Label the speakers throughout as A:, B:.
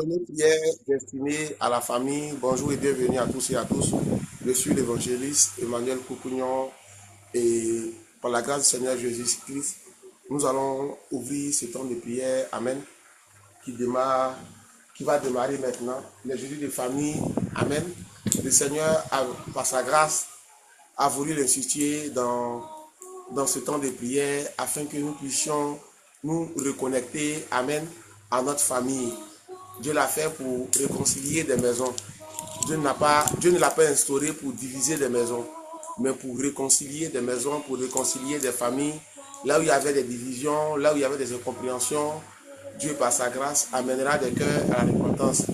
A: Une prière destinée à la famille. Bonjour et bienvenue à tous et à tous. Je suis l'évangéliste Emmanuel Coucougnon et par la grâce du Seigneur Jésus-Christ, nous allons ouvrir ce temps de prière. Amen. Qui démarre, qui va démarrer maintenant. Les jeudis de famille. Amen. Le Seigneur, par sa grâce, a voulu l'instituer dans ce temps de prière afin que nous puissions nous reconnecter, amen, à notre famille. Dieu l'a fait pour réconcilier des maisons. Dieu ne l'a pas instauré pour diviser des maisons, mais pour réconcilier des maisons, pour réconcilier des familles. Là où il y avait des divisions, là où il y avait des incompréhensions, Dieu, par sa grâce, amènera des cœurs à la repentance.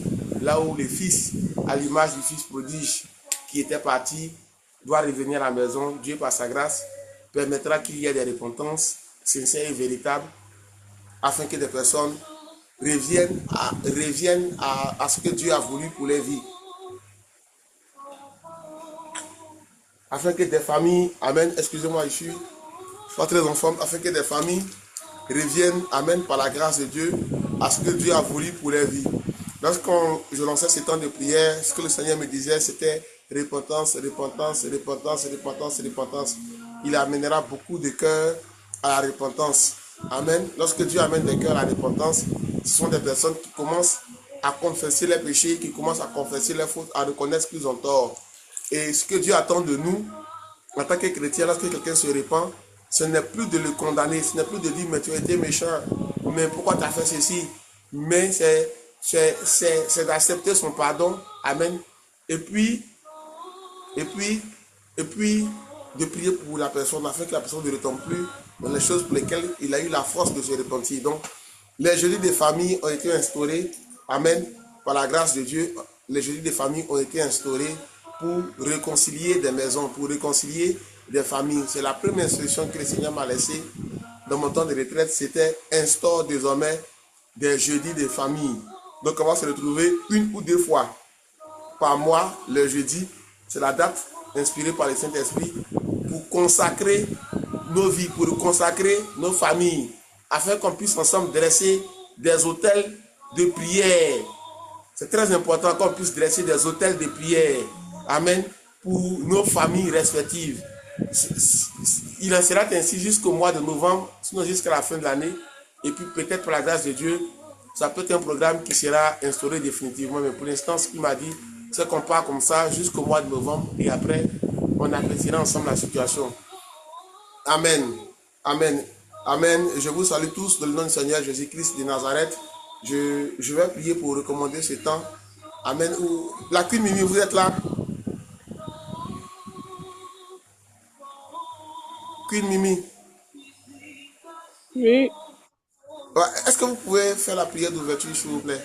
A: Là où le fils, à l'image du fils prodige qui était parti, doit revenir à la maison, Dieu, par sa grâce, permettra qu'il y ait des repentances sincères et véritables afin que des personnes reviennent à ce que Dieu a voulu pour les vies. Afin que des familles, amen, excusez-moi, je suis pas très en forme, afin que des familles reviennent, amen, par la grâce de Dieu, à ce que Dieu a voulu pour les vies. Lorsqu'on je lançais ce temps de prière, ce que le Seigneur me disait, c'était repentance, repentance, repentance, repentance, repentance. Il amènera beaucoup de cœurs à la repentance. Amen. Lorsque Dieu amène des cœurs à la repentance, ce sont des personnes qui commencent à confesser les péchés, qui commencent à confesser les fautes, à reconnaître qu'ils ont tort. Et ce que Dieu attend de nous, en tant que chrétien, lorsque quelqu'un se répand, ce n'est plus de le condamner, ce n'est plus de dire, mais tu as été méchant, mais pourquoi tu as fait ceci? Mais c'est d'accepter son pardon. Amen. Et puis, et puis, et puis, de prier pour la personne afin que la personne ne retombe plus dans les choses pour lesquelles il a eu la force de se repentir. Donc, les jeudis des familles ont été instaurés. Amen. Par la grâce de Dieu, les jeudis des familles ont été instaurés pour réconcilier des maisons, pour réconcilier des familles. C'est la première instruction que le Seigneur m'a laissée dans mon temps de retraite. C'était instaure désormais des jeudis des familles. Donc, on va se retrouver une ou deux fois par mois, le jeudi. C'est la date inspirée par le Saint-Esprit pour consacrer nos vies, pour consacrer nos familles, afin qu'on puisse ensemble dresser des autels de prière. C'est très important qu'on puisse dresser des autels de prière. Amen. Pour nos familles respectives. Il en sera ainsi jusqu'au mois de novembre, sinon jusqu'à la fin de l'année. Et puis peut-être par la grâce de Dieu, ça peut être un programme qui sera instauré définitivement. Mais pour l'instant, ce qu'il m'a dit, c'est qu'on part comme ça jusqu'au mois de novembre. Et après, on appréciera ensemble la situation. Amen. Amen. Amen. Je vous salue tous dans le nom du Seigneur Jésus-Christ de Nazareth. Je vais prier pour recommander ce temps. Amen. La Queen Mimi, vous êtes là? Queen Mimi.
B: Oui.
A: Ouais, est-ce que vous pouvez faire la prière d'ouverture, s'il vous plaît?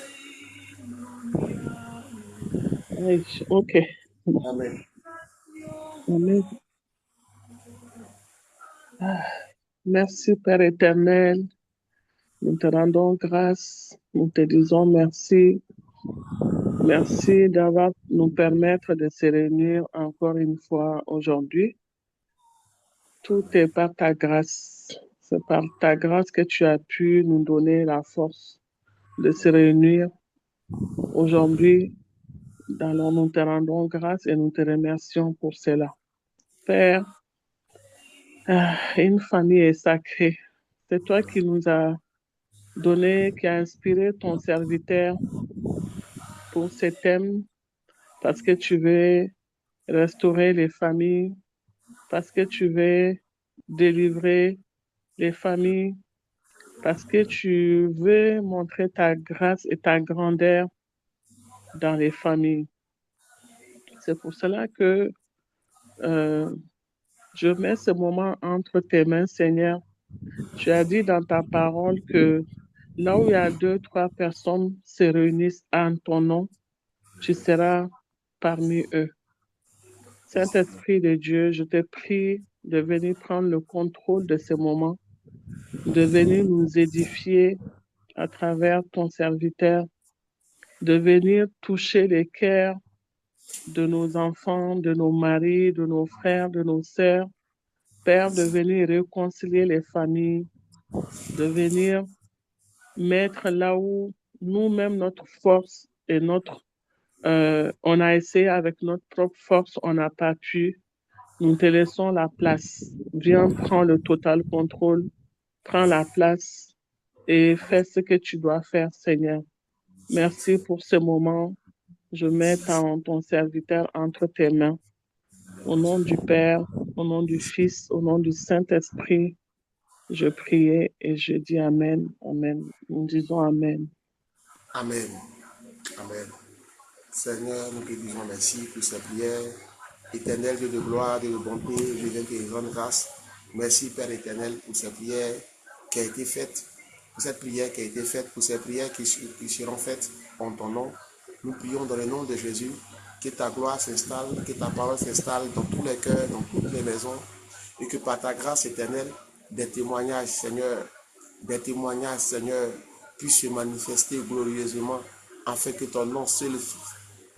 B: Oui, ok.
A: Amen.
B: Amen. Merci, Père éternel. Nous te rendons grâce. Nous te disons merci. Merci d'avoir nous permettre de se réunir encore une fois aujourd'hui. Tout est par ta grâce. C'est par ta grâce que tu as pu nous donner la force de se réunir aujourd'hui. Alors nous te rendons grâce et nous te remercions pour cela. Père, une famille est sacrée. C'est toi qui nous as donné, qui a inspiré ton serviteur pour ce thème, parce que tu veux restaurer les familles, parce que tu veux délivrer les familles, parce que tu veux montrer ta grâce et ta grandeur dans les familles. C'est pour cela que euh, je mets ce moment entre tes mains, Seigneur. Tu as dit dans ta parole que là où il y a deux, trois personnes se réunissent en ton nom, tu seras parmi eux. Saint-Esprit de Dieu, je te prie de venir prendre le contrôle de ce moment, de venir nous édifier à travers ton serviteur, de venir toucher les cœurs de nos enfants, de nos maris, de nos frères, de nos sœurs. Père, de venir réconcilier les familles, de venir mettre là où nous-mêmes, notre force et on a essayé avec notre propre force, on n'a pas pu. Nous te laissons la place. Viens, prends le total contrôle, prends la place et fais ce que tu dois faire, Seigneur. Merci pour ce moment. Je mets ton serviteur entre tes mains. Au nom du Père, au nom du Fils, au nom du Saint-Esprit, je priais et je dis Amen, Amen. Nous disons Amen.
A: Amen. Amen. Seigneur, nous te disons merci pour ces prières. Éternel Dieu de gloire, Dieu de bonté, je viens te rendre grâce. Merci Père éternel pour ces prières qui a été faite, pour cette prière qui a été faite, pour ces prières qui seront faites en ton nom. Nous prions dans le nom de Jésus, que ta gloire s'installe, que ta parole s'installe dans tous les cœurs, dans toutes les maisons, et que par ta grâce éternelle, des témoignages, Seigneur, puissent se manifester glorieusement, afin que ton nom seul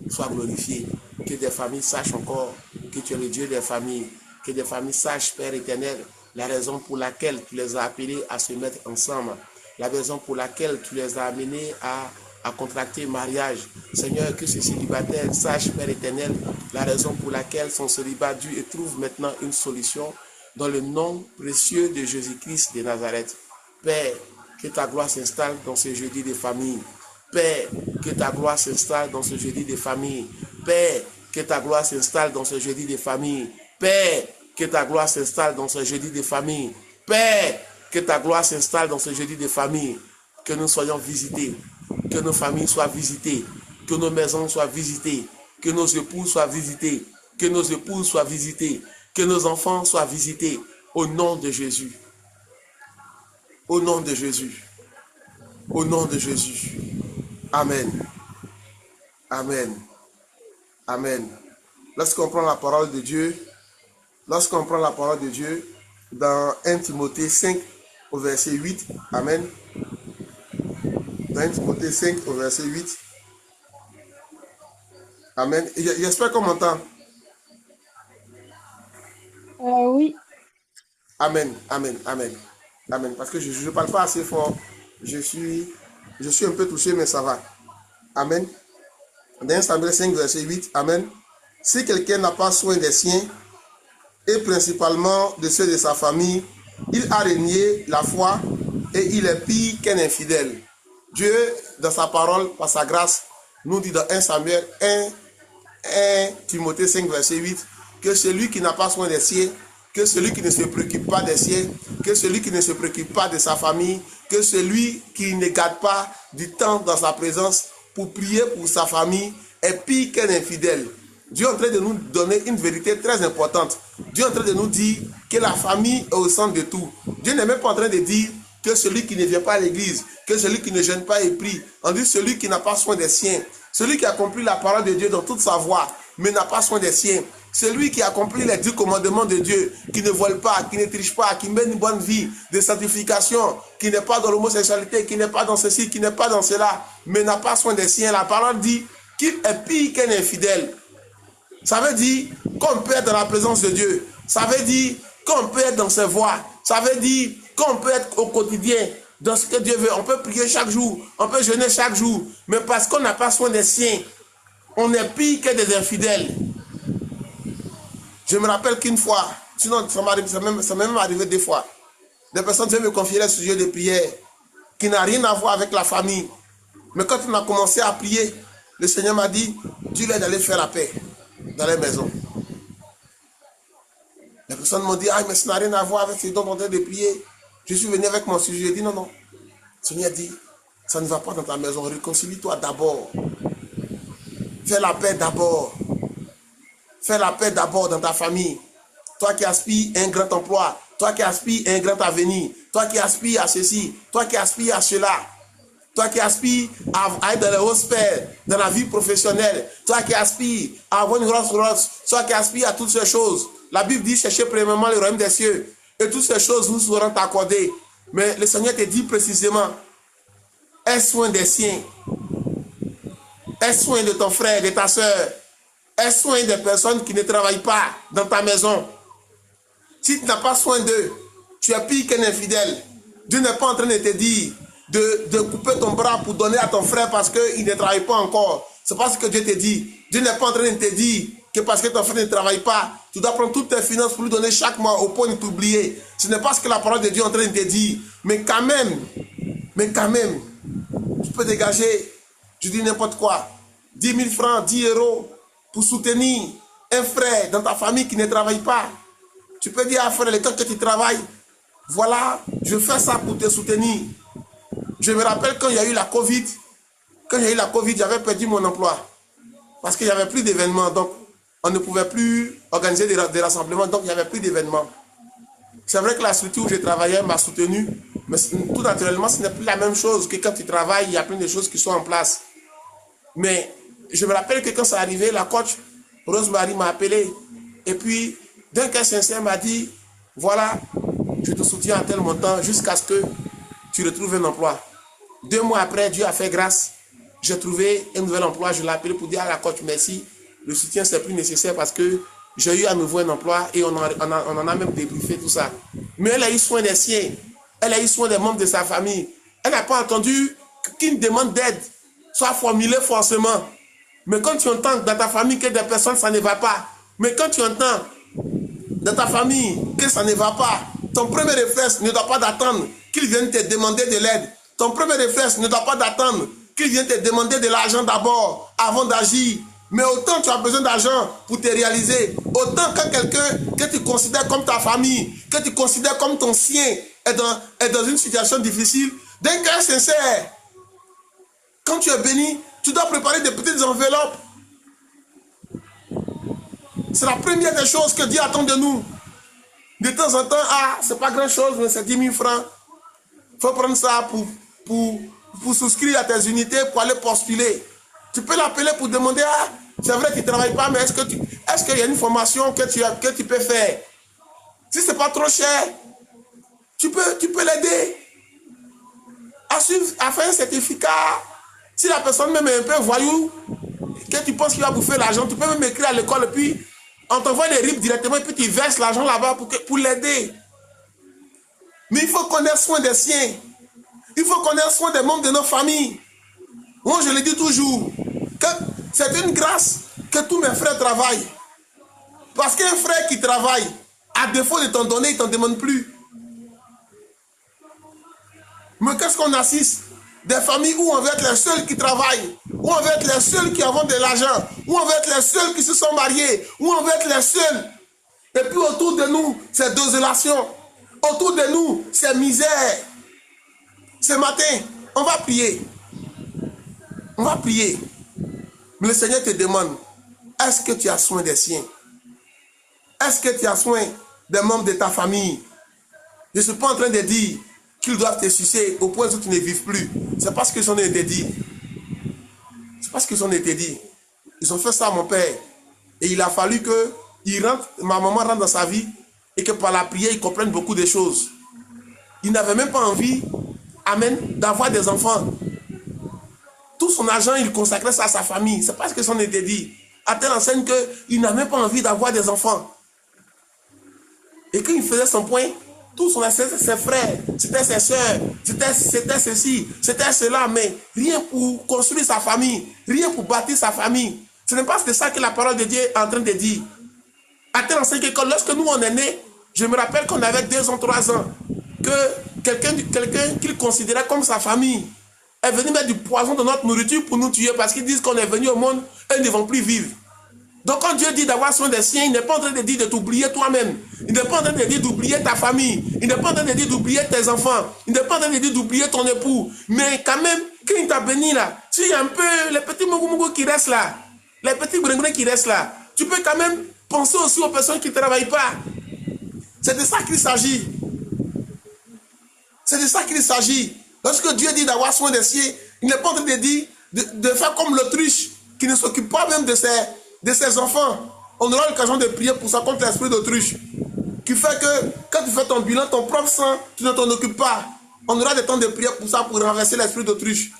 A: soit glorifié, que des familles sachent encore que tu es le Dieu des familles, que des familles sachent, Père éternel, la raison pour laquelle tu les as appelés à se mettre ensemble, la raison pour laquelle tu les as amenés à contracter mariage. Seigneur, que ces célibataires sachent, Père éternel, la raison pour laquelle son célibat dure et trouve maintenant une solution dans le nom précieux de Jésus-Christ de Nazareth. Père, que ta gloire s'installe dans ce jeudi des familles. Père, que ta gloire s'installe dans ce jeudi des familles. Père, que ta gloire s'installe dans ce jeudi des familles. Père, que ta gloire s'installe dans ce jeudi des familles. Père, que ta gloire s'installe dans ce jeudi des familles. Que nous soyons visités, que nos familles soient visitées, que nos maisons soient visitées, que nos épouses soient visités, que nos épouses soient visitées, que nos enfants soient visités. Au nom de Jésus. Au nom de Jésus. Au nom de Jésus. Amen. Amen. Amen. Lorsqu'on prend la parole de Dieu, dans 1 Timothée 5 au verset 8, Amen. Dans 1 Timothée 5 au verset 8, Amen. J'espère qu'on m'entend.
C: Oui.
A: Amen, amen, amen, amen. Parce que je ne parle pas assez fort. Je suis un peu touché, mais ça va. Amen. Dans 1 Samuel 5, verset 8, Amen. Si quelqu'un n'a pas soin des siens, et principalement de ceux de sa famille, il a renié la foi et il est pire qu'un infidèle. Dieu, dans sa parole, par sa grâce, nous dit dans 1 Samuel 1 Timothée 5, verset 8, que celui qui n'a pas soin des siens, que celui qui ne se préoccupe pas des siens, que celui qui ne se préoccupe pas de sa famille, que celui qui ne garde pas du temps dans sa présence pour prier pour sa famille est pire qu'un infidèle. Dieu est en train de nous donner une vérité très importante. Dieu est en train de nous dire que la famille est au centre de tout. Dieu n'est même pas en train de dire que celui qui ne vient pas à l'église, que celui qui ne jeûne pas et prie. On dit celui qui n'a pas soin des siens, celui qui accomplit la parole de Dieu dans toute sa voie, mais n'a pas soin des siens. Celui qui accomplit les 10 commandements de Dieu, qui ne vole pas, qui ne triche pas, qui mène une bonne vie de sanctification, qui n'est pas dans l'homosexualité, qui n'est pas dans ceci, qui n'est pas dans cela, mais n'a pas soin des siens. La parole dit qu'il est pire qu'un infidèle. Ça veut dire qu'on peut être dans la présence de Dieu. Ça veut dire qu'on peut être dans ses voies. Ça veut dire qu'on peut être au quotidien dans ce que Dieu veut. On peut prier chaque jour, on peut jeûner chaque jour, mais parce qu'on n'a pas soin des siens, on est pire que des infidèles. Je me rappelle qu'une fois, sinon ça m'est même arrivé deux fois, des personnes viennent me confier un sujet de prière qui n'a rien à voir avec la famille. Mais quand on a commencé à prier, le Seigneur m'a dit, dis-leur d'aller faire la paix dans les maisons. Les personnes m'ont dit, ah, mais ça n'a rien à voir avec ce dont on est en train de prier. Je suis venu avec mon sujet, j'ai dit, non, non. Le Seigneur dit, ça ne va pas dans ta maison, réconcilie-toi d'abord. Fais la paix d'abord. Fais la paix d'abord dans ta famille. Toi qui aspires à un grand emploi, toi qui aspires à un grand avenir, toi qui aspires à ceci, toi qui aspires à cela, toi qui aspires à être dans le haut sphère, dans la vie professionnelle, toi qui aspires à avoir une grosse route, toi qui aspires à toutes ces choses. La Bible dit, cherchez premièrement le royaume des cieux et toutes ces choses vous seront accordées. Mais le Seigneur te dit précisément, aie soin des siens, aie soin de ton frère, de ta soeur, aie soin des personnes qui ne travaillent pas dans ta maison. Si tu n'as pas soin d'eux, tu es pire qu'un infidèle. Dieu n'est pas en train de te dire de couper ton bras pour donner à ton frère parce qu'il ne travaille pas encore. C'est pas ce que Dieu te dit. Dieu n'est pas en train de te dire que parce que ton frère ne travaille pas, tu dois prendre toutes tes finances pour lui donner chaque mois au point de t'oublier. Ce n'est pas ce que la parole de Dieu est en train de te dire. Mais quand même, tu peux dégager, je dis n'importe quoi, 10 000 francs, 10 euros pour soutenir un frère dans ta famille qui ne travaille pas. Tu peux dire à frère, le temps que tu travailles, voilà, je fais ça pour te soutenir. Je me rappelle quand il y a eu la Covid, j'avais perdu mon emploi. Parce qu'il n'y avait plus d'événements, donc on ne pouvait plus organiser des rassemblements, donc il n'y avait plus d'événements. C'est vrai que la structure où je travaillais m'a soutenu, mais tout naturellement, ce n'est plus la même chose que quand tu travailles, il y a plein de choses qui sont en place. Mais je me rappelle que quand ça arrivait, la coach Rosemary m'a appelé, et puis d'un cœur sincère m'a dit, voilà, je te soutiens à tel montant jusqu'à ce que tu retrouves un emploi. 2 mois après, Dieu a fait grâce. J'ai trouvé un nouvel emploi. Je l'ai appelé pour dire à la coach merci. Le soutien, c'est plus nécessaire parce que j'ai eu à nouveau un emploi et on en a même débriefé tout ça. Mais elle a eu soin des siens. Elle a eu soin des membres de sa famille. Elle n'a pas entendu qu'une demande d'aide soit formulée forcément. Mais quand tu entends dans ta famille que des personnes, ça ne va pas. Mais quand tu entends dans ta famille que ça ne va pas, ton premier réflexe ne doit pas d'attendre qu'ils viennent te demander de l'aide. Ton premier réflexe ne doit pas d'attendre qu'ils viennent te demander de l'argent d'abord, avant d'agir. Mais autant tu as besoin d'argent pour te réaliser, autant quand quelqu'un que tu considères comme ta famille, que tu considères comme ton sien, est dans une situation difficile, d'un cœur sincère, quand tu es béni, tu dois préparer des petites enveloppes. C'est la première des choses que Dieu attend de nous. De temps en temps, c'est pas grand chose, mais c'est 10 000 francs. Il faut prendre ça pour souscrire à tes unités, pour aller postuler. Tu peux l'appeler pour demander, c'est vrai que tu ne travailles pas, mais est-ce qu'il y a une formation que tu peux faire? Si ce n'est pas trop cher, tu peux l'aider à faire un certificat. Si la personne même est un peu voyou, que tu penses qu'il va bouffer l'argent, tu peux même écrire à l'école et puis on t'envoie des RIP directement et puis tu verses l'argent là-bas pour l'aider. Mais il faut connaître soin des siens. Il faut connaître soin des membres de nos familles. Moi, je le dis toujours, que c'est une grâce que tous mes frères travaillent. Parce qu'un frère qui travaille, à défaut de t'en donner, il ne t'en demande plus. Mais qu'est-ce qu'on assiste? Des familles où on veut être les seuls qui travaillent, où on veut être les seuls qui avons de l'argent, où on veut être les seuls qui se sont mariés, où on veut être les seuls. Et puis autour de nous, c'est désolation. Autour de nous, c'est misère. Ce matin, on va prier. On va prier. Mais le Seigneur te demande, est-ce que tu as soin des siens? Est-ce que tu as soin des membres de ta famille? Je ne suis pas en train de dire qu'ils doivent te sucer au point où tu ne vives plus. C'est parce qu'ils ont été dit. C'est parce qu'ils ont été dit. Ils ont fait ça à mon père. Et il a fallu que ma maman rentre dans sa vie et que par la prière, il comprenne beaucoup de choses. Il n'avait même pas envie, amen, d'avoir des enfants. Tout son argent, il consacrait ça à sa famille. C'est parce que ça en était dit. À telle enseigne qu'il n'a même pas envie d'avoir des enfants. Et quand il faisait son point, tout son c'était ses frères, c'était ses soeurs, c'était ceci, c'était cela, mais rien pour construire sa famille, rien pour bâtir sa famille. Ce n'est pas ça que la parole de Dieu est en train de dire. À telle enseigne que lorsque nous on est nés, je me rappelle qu'on avait 2 ans, 3 ans, que quelqu'un qu'il considérait comme sa famille est venu mettre du poison dans notre nourriture pour nous tuer parce qu'ils disent qu'on est venu au monde et ils ne vont plus vivre. Donc quand Dieu dit d'avoir soin des siens, il n'est pas en train de dire de t'oublier toi-même. Il n'est pas en train de dire d'oublier ta famille. Il n'est pas en train de dire d'oublier tes enfants. Il n'est pas en train de dire d'oublier ton époux. Mais quand même, quand il t'a béni là, tu as un peu les petits mougou qui restent là, les petits grenouilles qui restent là, tu peux quand même penser aussi aux personnes qui ne travaillent pas. C'est de ça qu'il s'agit. C'est de ça qu'il s'agit. Lorsque Dieu dit d'avoir soin des siens, il n'est pas en train de dire de faire comme l'autruche qui ne s'occupe pas même de ses enfants. On aura l'occasion de prier pour ça contre l'esprit d'autruche. Qui fait que quand tu fais ton bilan, ton propre sang, tu ne t'en occupes pas. On aura des temps de prière pour ça, pour renverser l'esprit d'autruche.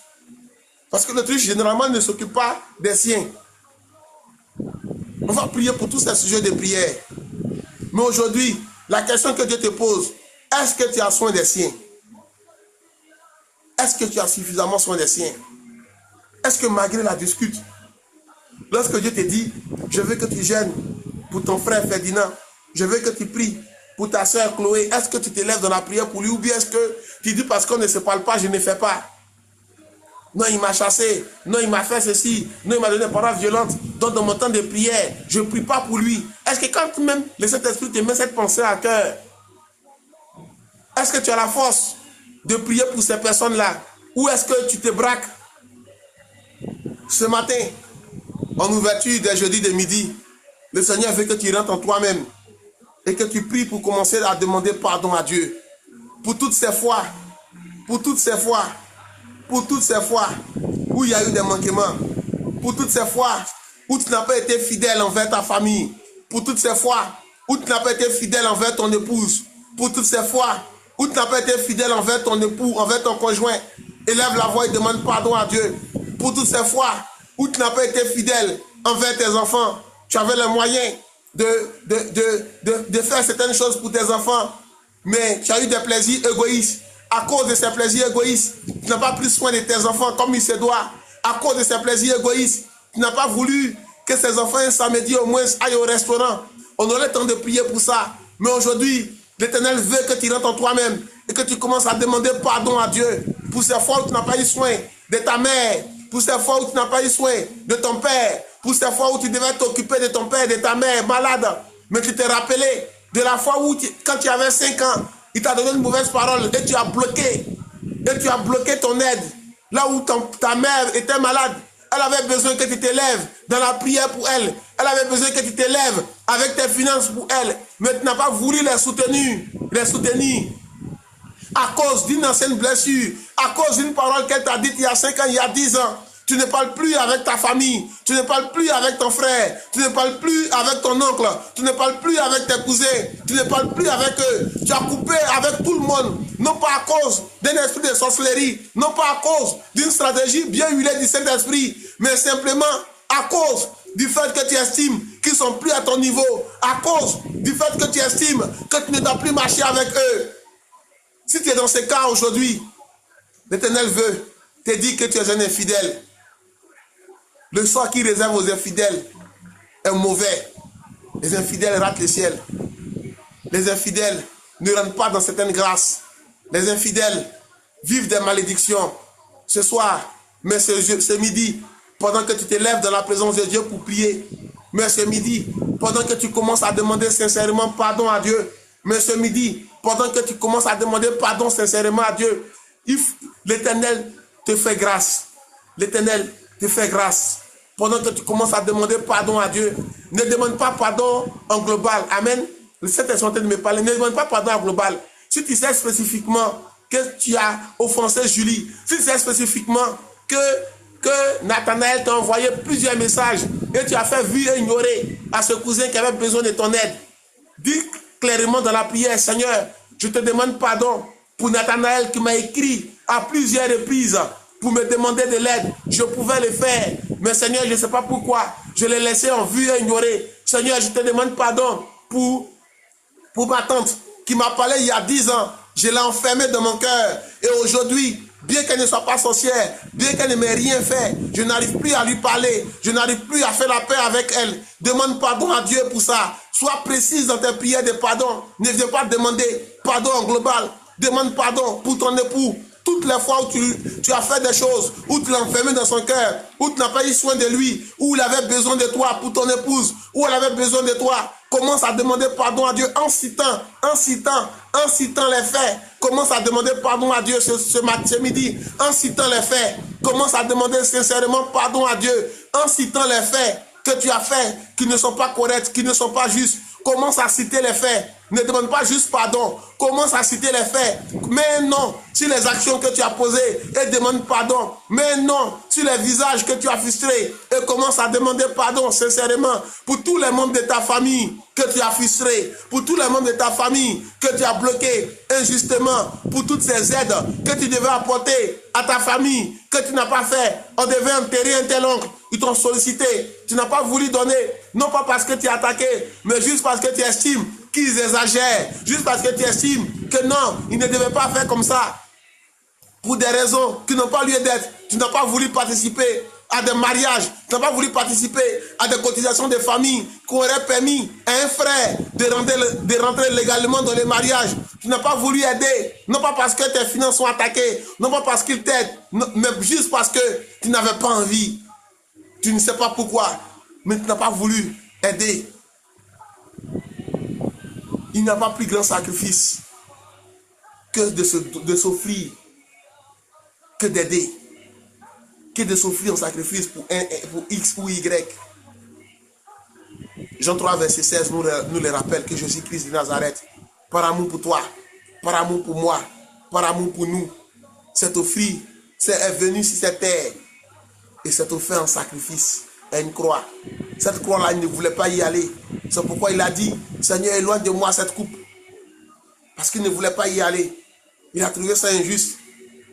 A: Parce que l'autruche, généralement, ne s'occupe pas des siens. On va prier pour tous ces sujets de prière. Mais aujourd'hui, la question que Dieu te pose, est-ce que tu as soin des siens? est-ce que tu as suffisamment soin des siens? Est-ce que malgré la dispute, lorsque Dieu te dit, je veux que tu gênes pour ton frère Ferdinand, je veux que tu pries pour ta soeur Chloé, est-ce que tu te lèves dans la prière pour lui ou bien est-ce que tu dis parce qu'on ne se parle pas, je ne fais pas? Non, il m'a chassé, non, il m'a fait ceci, non, il m'a donné des paroles violentes, donc dans mon temps de prière, je ne prie pas pour lui. Est-ce que quand même le Saint-Esprit te met cette pensée à cœur, est-ce que tu as la force de prier pour ces personnes-là? Ou est-ce que tu te braques? Ce matin, en ouverture des jeudis de midi, le Seigneur veut que tu rentres en toi-même et que tu pries pour commencer à demander pardon à Dieu. Pour toutes ces fois, pour toutes ces fois, pour toutes ces fois où il y a eu des manquements, pour toutes ces fois où tu n'as pas été fidèle envers ta famille, pour toutes ces fois où tu n'as pas été fidèle envers ton épouse, pour toutes ces fois où tu n'as pas été fidèle envers ton époux, envers ton conjoint, élève la voix et demande pardon à Dieu. Pour toutes ces fois où tu n'as pas été fidèle envers tes enfants, tu avais les moyens de faire certaines choses pour tes enfants, mais tu as eu des plaisirs égoïstes. À cause de ces plaisirs égoïstes, tu n'as pas pris soin de tes enfants comme il se doit. À cause de ces plaisirs égoïstes, tu n'as pas voulu que ces enfants un samedi au moins aillent au restaurant. On aurait le temps de prier pour ça. Mais aujourd'hui, l'Éternel veut que tu rentres en toi-même et que tu commences à demander pardon à Dieu pour ces fois où tu n'as pas eu soin de ta mère, pour ces fois où tu n'as pas eu soin de ton père, pour ces fois où tu devais t'occuper de ton père, de ta mère malade. Mais tu t'es rappelé de la fois où, quand tu avais 5 ans, il t'a donné une mauvaise parole et tu as bloqué. Et tu as bloqué ton aide. Là où ta mère était malade, elle avait besoin que tu t'élèves dans la prière pour elle. Elle avait besoin que tu t'élèves avec tes finances pour elle. Mais tu n'as pas voulu les soutenir. À cause d'une ancienne blessure, à cause d'une parole qu'elle t'a dite il y a 5 ans, il y a 10 ans. Tu ne parles plus avec ta famille, tu ne parles plus avec ton frère, tu ne parles plus avec ton oncle, tu ne parles plus avec tes cousins, tu ne parles plus avec eux. Tu as coupé avec tout le monde, non pas à cause d'un esprit de sorcellerie, non pas à cause d'une stratégie bien huilée du Saint-Esprit, mais simplement à cause du fait que tu estimes qu'ils ne sont plus à ton niveau, à cause du fait que tu estimes que tu ne dois plus marcher avec eux. Si tu es dans ce cas aujourd'hui, l'Éternel veut te dire que tu es un infidèle. Le sort qui réserve aux infidèles est mauvais. Les infidèles ratent le ciel. Les infidèles ne rentrent pas dans certaines grâces. Les infidèles vivent des malédictions. Ce soir, mais ce midi, pendant que tu te lèves dans la présence de Dieu pour prier, mais ce midi, pendant que tu commences à demander sincèrement pardon à Dieu, mais ce midi, pendant que tu commences à demander pardon sincèrement à Dieu, l'Éternel te fait grâce. L'Éternel te fait grâce. Pendant que tu commences à demander pardon à Dieu, ne demande pas pardon en global. Amen. Le Saint-Esprit est en train de me parler. Ne demande pas pardon en global. Si tu sais spécifiquement que tu as offensé Julie, si tu sais spécifiquement que Nathanaël t'a envoyé plusieurs messages et tu as fait vu et ignorer à ce cousin qui avait besoin de ton aide, dis clairement dans la prière, Seigneur, je te demande pardon pour Nathanaël qui m'a écrit à plusieurs reprises pour me demander de l'aide. Je pouvais le faire, mais Seigneur, je ne sais pas pourquoi. Je l'ai laissé en vue et ignoré. Seigneur, je te demande pardon pour ma tante qui m'a parlé il y a 10 ans. Je l'ai enfermée dans mon cœur. Et aujourd'hui, bien qu'elle ne soit pas sorcière, bien qu'elle ne m'ait rien fait, je n'arrive plus à lui parler. Je n'arrive plus à faire la paix avec elle. Demande pardon à Dieu pour ça. Sois précise dans tes prières de pardon. Ne viens pas demander pardon en global. Demande pardon pour ton époux. Toutes les fois où tu as fait des choses, où tu l'as enfermé dans son cœur, où tu n'as pas eu soin de lui, où il avait besoin de toi pour ton épouse, où elle avait besoin de toi, commence à demander pardon à Dieu en citant les faits. Commence à demander pardon à Dieu ce midi, en citant les faits. Commence à demander sincèrement pardon à Dieu, en citant les faits que tu as faits, qui ne sont pas corrects, qui ne sont pas justes. Commence à citer les faits. Ne demande pas juste pardon. Commence à citer les faits. Mais non sur les actions que tu as posées et demande pardon. Mais non sur les visages que tu as frustrés et commence à demander pardon sincèrement pour tous les membres de ta famille que tu as frustrés, pour tous les membres de ta famille que tu as bloqués injustement, pour toutes ces aides que tu devais apporter à ta famille, que tu n'as pas fait. On devait enterrer un tel oncle. Ils t'ont sollicité. Tu n'as pas voulu donner. Non pas parce que tu es attaqué, mais juste parce que tu estimes qu'ils exagèrent. Juste parce que tu estimes que non, ils ne devaient pas faire comme ça. pour des raisons qui n'ont pas lieu d'être. Tu n'as pas voulu participer à des mariages, tu n'as pas voulu participer à des cotisations de famille qui auraient permis à un frère de rentrer légalement dans les mariages. Tu n'as pas voulu aider, non pas parce que tes finances sont attaquées, non pas parce qu'il t'aide, mais juste parce que tu n'avais pas envie. Tu ne sais pas pourquoi, mais tu n'as pas voulu aider. Il n'y a pas plus grand sacrifice que de s'offrir, que d'aider, que de s'offrir en sacrifice pour X ou Y. Jean 3, verset 16 nous le rappelle que Jésus-Christ de Nazareth, par amour pour toi, par amour pour moi, par amour pour nous, s'est offert, est venu sur cette terre et s'est offert en sacrifice à une croix. Cette croix-là, il ne voulait pas y aller. C'est pourquoi il a dit, Seigneur, éloigne de moi cette coupe. Parce qu'il ne voulait pas y aller. Il a trouvé ça injuste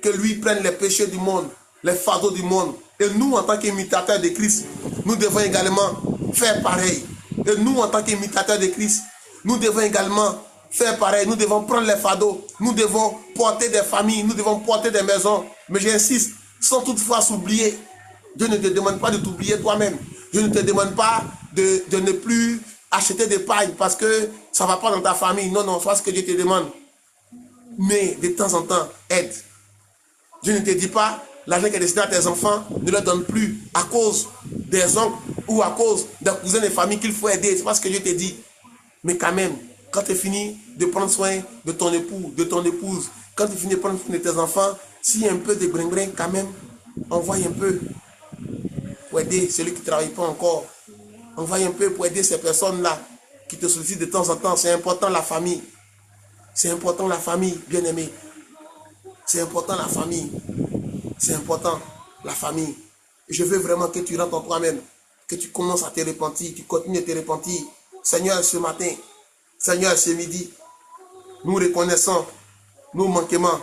A: que lui prenne les péchés du monde, les fardeaux du monde. Et nous, en tant qu'imitateurs de Christ, nous devons également faire pareil. Et nous, en tant qu'imitateurs de Christ, nous devons également faire pareil. Nous devons prendre les fardeaux. Nous devons porter des familles. Nous devons porter des maisons. Mais j'insiste, sans toutefois s'oublier. Dieu ne te demande pas de t'oublier toi-même. Dieu ne te demande pas de ne plus acheter des pailles parce que ça ne va pas dans ta famille. Non, non, c'est ce que Dieu te demande. Mais de temps en temps, aide. Dieu ne te dit pas, l'argent qui est destiné à tes enfants, ne le donne plus à cause des oncles ou à cause des cousins de famille qu'il faut aider. C'est pas ce que Dieu te dit. Mais quand même, quand tu finis de prendre soin de ton époux, de ton épouse, quand tu finis de prendre soin de tes enfants, s'il y a un peu de brin-brin, quand même, envoie un peu pour aider celui qui ne travaille pas encore. Envoie un peu pour aider ces personnes-là qui te sollicitent de temps en temps. C'est important la famille. C'est important la famille, bien-aimé. C'est important la famille. C'est important la famille. Je veux vraiment que tu rentres en toi-même, que tu commences à te repentir, tu continues de te repentir. Seigneur, ce matin, Seigneur, ce midi, nous reconnaissons nos manquements,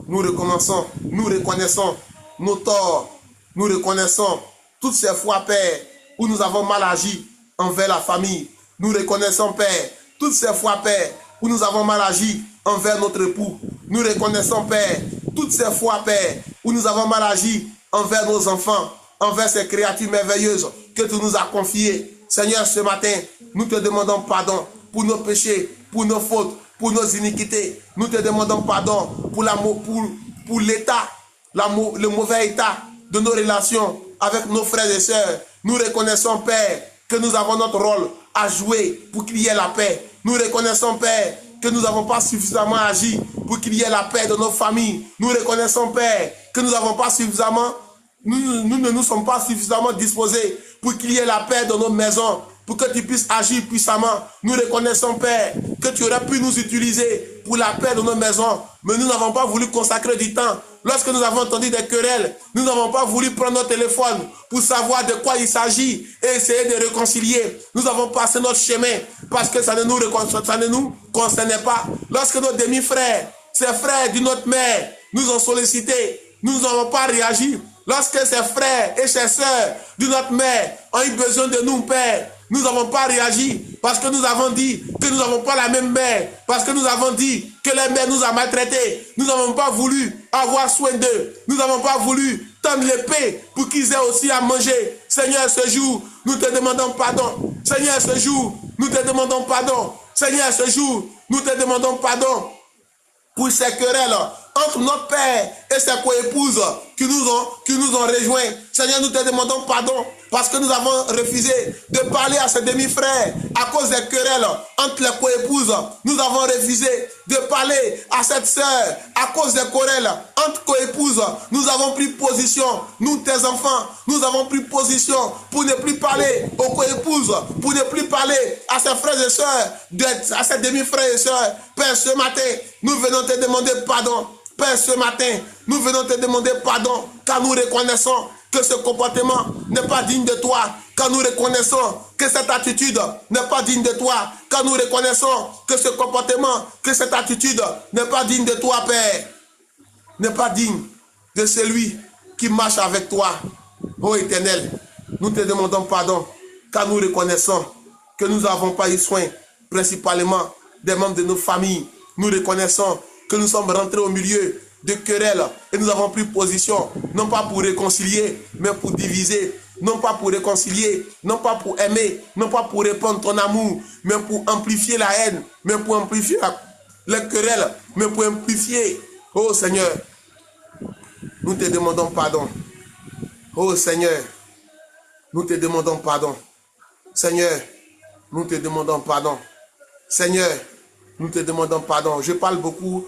A: nous recommençons, nous reconnaissons nos torts, nous reconnaissons toutes ces fois, Père, où nous avons mal agi envers la famille. Nous reconnaissons, Père, toutes ces fois, Père, où nous avons mal agi envers notre époux. Nous reconnaissons, Père, toutes ces fois, Père, où nous avons mal agi envers nos enfants, envers ces créatures merveilleuses que tu nous as confiées. Seigneur, ce matin, nous te demandons pardon pour nos péchés, pour nos fautes, pour nos iniquités. Nous te demandons pardon pour l'état, le mauvais état de nos relations avec nos frères et sœurs. Nous reconnaissons, Père, que nous avons notre rôle à jouer pour qu'il y ait la paix. Nous reconnaissons, Père, que nous n'avons pas suffisamment agi pour qu'il y ait la paix dans nos familles. Nous reconnaissons, Père, que nous n'avons pas suffisamment, nous ne nous sommes pas suffisamment disposés pour qu'il y ait la paix dans nos maisons, pour que tu puisses agir puissamment. Nous reconnaissons, Père, que tu aurais pu nous utiliser pour la paix dans nos maisons, mais nous n'avons pas voulu consacrer du temps. Lorsque nous avons entendu des querelles, nous n'avons pas voulu prendre notre téléphone pour savoir de quoi il s'agit et essayer de réconcilier. Nous avons passé notre chemin parce que ça ne nous concernait pas. Lorsque nos demi-frères, ces frères d'une autre mère, nous ont sollicité, nous n'avons pas réagi. Lorsque ces frères et ces sœurs d'une autre mère ont eu besoin de nous, Père, nous n'avons pas réagi parce que nous avons dit que nous n'avons pas la même mère, parce que nous avons dit que la mère nous a maltraités. Nous n'avons pas voulu avoir soin d'eux. Nous n'avons pas voulu tendre l'épée pour qu'ils aient aussi à manger. Seigneur, ce jour, nous te demandons pardon. Seigneur, ce jour, nous te demandons pardon. Seigneur, ce jour, nous te demandons pardon pour ces querelles entre notre père et ses coépouses qui nous ont rejoints. Seigneur, nous te demandons pardon parce que nous avons refusé de parler à ses demi-frères à cause des querelles entre les coépouses. Nous avons refusé de parler à cette sœur à cause des querelles entre coépouses. Nous avons pris position, nous tes enfants, nous avons pris position pour ne plus parler aux coépouses, pour ne plus parler à ses frères et sœurs, à ses demi-frères et sœurs. Père, ce matin, nous venons te demander pardon. Père, ce matin, nous venons te demander pardon car nous reconnaissons que ce comportement n'est pas digne de toi, car nous reconnaissons que cette attitude n'est pas digne de toi, car nous reconnaissons que ce comportement, que cette attitude n'est pas digne de toi, Père, n'est pas digne de celui qui marche avec toi. Ô Éternel, nous te demandons pardon, car nous reconnaissons que nous n'avons pas eu soin, principalement des membres de nos familles. Nous reconnaissons que nous sommes rentrés au milieu de querelles. Et nous avons pris position, non pas pour réconcilier, mais pour diviser. Non pas pour réconcilier, non pas pour aimer, non pas pour répandre ton amour, mais pour amplifier la haine, mais pour amplifier les querelles, mais pour amplifier. Oh Seigneur, nous te demandons pardon. Oh Seigneur, nous te demandons pardon. Seigneur, nous te demandons pardon. Seigneur, nous te demandons pardon. Je parle beaucoup,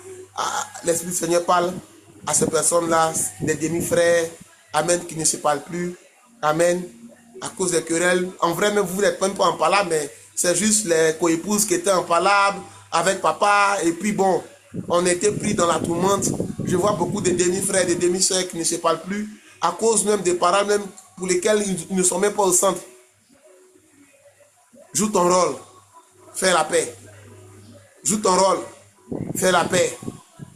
A: l'Esprit du Seigneur parle à ces personnes-là, des demi-frères, amen, qui ne se parlent plus. Amen. À cause des querelles. En vrai, même vous n'êtes même pas en palabre, mais c'est juste les coépouses qui étaient en palabre avec papa. Et puis bon, on était pris dans la tourmente. Je vois beaucoup de demi-frères, de demi-sœurs qui ne se parlent plus. À cause même des parents, même pour lesquels ils ne sont même pas au centre. Joue ton rôle. Fais la paix. Joue ton rôle. Fais la paix.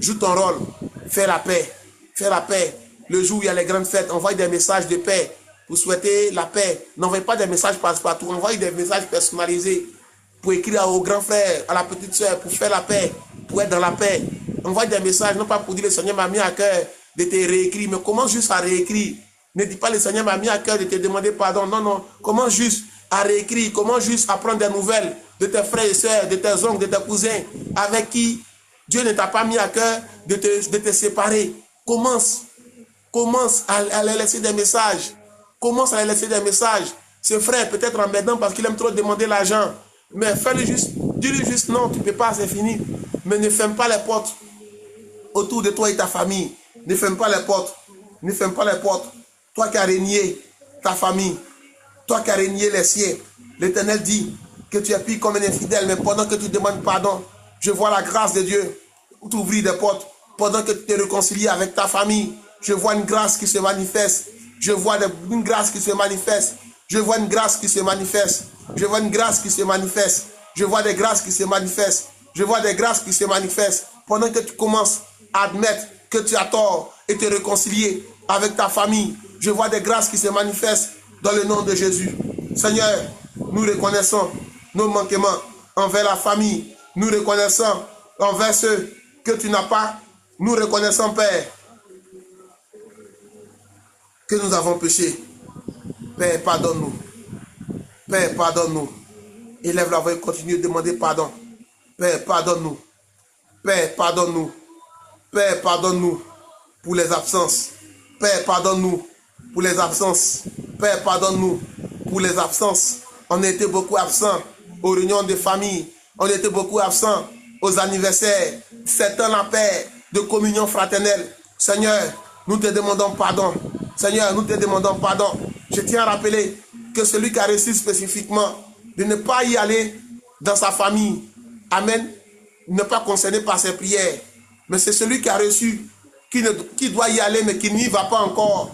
A: Joue ton rôle. Fais la paix. Fais la paix. Le jour où il y a les grandes fêtes, envoie des messages de paix. Pour souhaiter la paix. N'envoyez pas des messages passe-partout. Envoyez des messages personnalisés. Pour écrire au grand frère, à la petite soeur, pour faire la paix. Pour être dans la paix. Envoyez des messages, non pas pour dire le Seigneur m'a mis à cœur de te réécrire. Mais commence juste à réécrire. Ne dis pas le Seigneur m'a mis à cœur de te demander pardon. Non, non. Commence juste à réécrire. Commence juste à prendre des nouvelles de tes frères et sœurs, de tes oncles, de tes cousins, avec qui Dieu ne t'a pas mis à cœur de te séparer. Commence à leur laisser des messages. Commence à leur laisser des messages. Ce frère peut-être embêtant parce qu'il aime trop demander l'argent. Mais fais-le juste, dis-lui juste non, tu ne peux pas, c'est fini. Mais ne ferme pas les portes autour de toi et ta famille. Ne ferme pas les portes. Ne ferme pas les portes. Toi qui as régné ta famille, toi qui as régné les siens, l'Éternel dit que tu es pris comme un infidèle, mais pendant que tu demandes pardon, je vois la grâce de Dieu t'ouvrir des portes. Pendant que tu te réconcilies avec ta famille, je vois une grâce qui se manifeste. Je vois une grâce qui se manifeste. Je vois une grâce qui se manifeste. Je vois une grâce qui se manifeste. Je vois des grâces qui se manifestent. Je vois des grâces qui se manifestent. Pendant que tu commences à admettre que tu as tort et te réconcilier avec ta famille, je vois des grâces qui se manifestent dans le nom de Jésus. Seigneur, nous reconnaissons nos manquements envers la famille. Nous reconnaissons envers ceux que tu n'as pas. Nous reconnaissons, Père, que nous avons péché. Père, pardonne-nous. Père, pardonne-nous. Élève la voix et continue de demander pardon. Père, pardonne-nous. Père, pardonne-nous. Père, pardonne-nous pour les absences. Père, pardonne-nous pour les absences. Père, pardonne-nous pour les absences. On a été beaucoup absents aux réunions de famille. On a été beaucoup absents aux anniversaires. Certains la paix de communion fraternelle. Seigneur, nous te demandons pardon. Seigneur, nous te demandons pardon. Je tiens à rappeler que celui qui a réussi spécifiquement de ne pas y aller dans sa famille, amen, ne pas concerné par ses prières. Mais c'est celui qui a reçu, qui doit y aller, mais qui n'y va pas encore.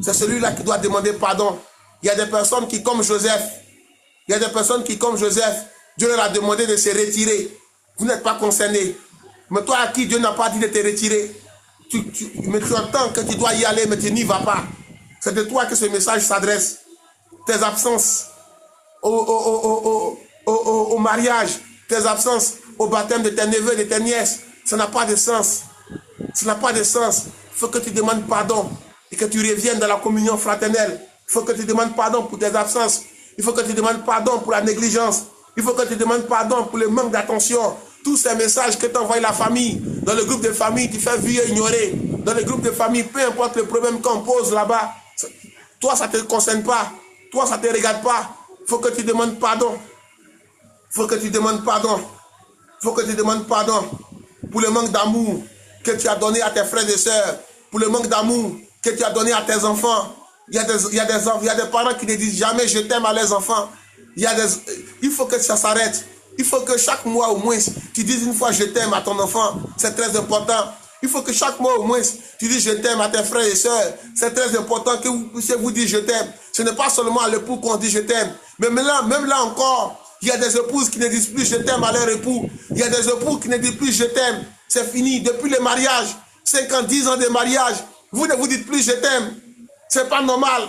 A: C'est celui-là qui doit demander pardon. Il y a des personnes qui, comme Joseph, Dieu leur a demandé de se retirer. Vous n'êtes pas concernés. Mais toi à qui Dieu n'a pas dit de te retirer, mais tu entends que tu dois y aller, mais tu n'y vas pas. C'est de toi que ce message s'adresse. Tes absences au mariage, tes absences au baptême de tes neveux, de tes nièces, ça n'a pas de sens. Ça n'a pas de sens. Il faut que tu demandes pardon et que tu reviennes dans la communion fraternelle. Il faut que tu demandes pardon pour tes absences. Il faut que tu demandes pardon pour la négligence. Il faut que tu demandes pardon pour le manque d'attention. Tous ces messages que t'envoie la famille, dans le groupe de famille, tu fais vieux ignorer. Dans le groupe de famille, peu importe le problème qu'on pose là-bas, toi, ça ne te concerne pas. Toi, ça ne te regarde pas. Il faut que tu demandes pardon. Il faut que tu demandes pardon. Il faut que tu demandes pardon pour le manque d'amour que tu as donné à tes frères et sœurs. Pour le manque d'amour que tu as donné à tes enfants. Il y a des parents qui ne disent jamais je t'aime à leurs enfants. Il faut que ça s'arrête. Il faut que chaque mois au moins, tu dises une fois je t'aime à ton enfant. C'est très important. Il faut que chaque mois au moins, tu dises je t'aime à tes frères et sœurs. C'est très important que vous puissiez vous dire je t'aime. Ce n'est pas seulement à l'époux qu'on dit je t'aime. Mais même là encore, il y a des épouses qui ne disent plus je t'aime à leur époux. Il y a des époux qui ne disent plus je t'aime. C'est fini. Depuis le mariage, 5 ans, 10 ans de mariage, vous ne vous dites plus je t'aime. C'est pas normal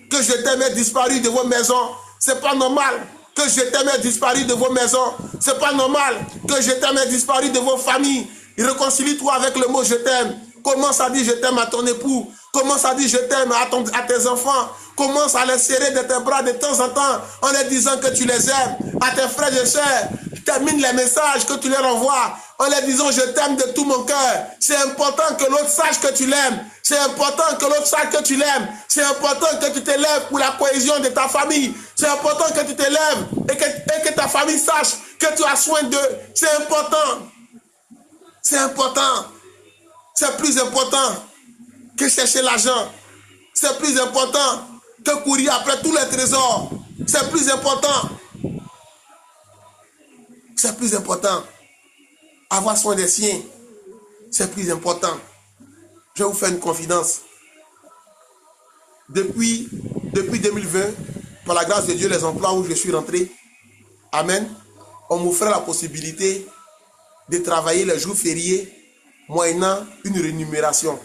A: que je t'aime ait disparu de vos maisons. C'est pas normal que je t'aime ait disparu de vos maisons. C'est pas normal que je t'aime ait disparu de vos familles. Réconcilie-toi avec le mot je t'aime. Commence à dire je t'aime à ton époux. Commence à dire je t'aime à tes enfants. Commence à les serrer de tes bras de temps en temps en leur disant que tu les aimes. À tes frères et sœurs, termine les messages que tu leur envoies en leur disant je t'aime de tout mon cœur. C'est important que l'autre sache que tu l'aimes. C'est important que l'autre sache que tu l'aimes. C'est important que tu t'élèves pour la cohésion de ta famille. C'est important que tu t'élèves et que ta famille sache que tu as soin d'eux. C'est important. C'est important. C'est plus important que chercher l'argent. C'est plus important que courir après tous les trésors. C'est plus important. C'est plus important. Avoir soin des siens. C'est plus important. Je vais vous faire une confidence. Depuis 2020, par la grâce de Dieu, les emplois où je suis rentré, amen, on m'offrait la possibilité de travailler les jours fériés moyennant une rémunération.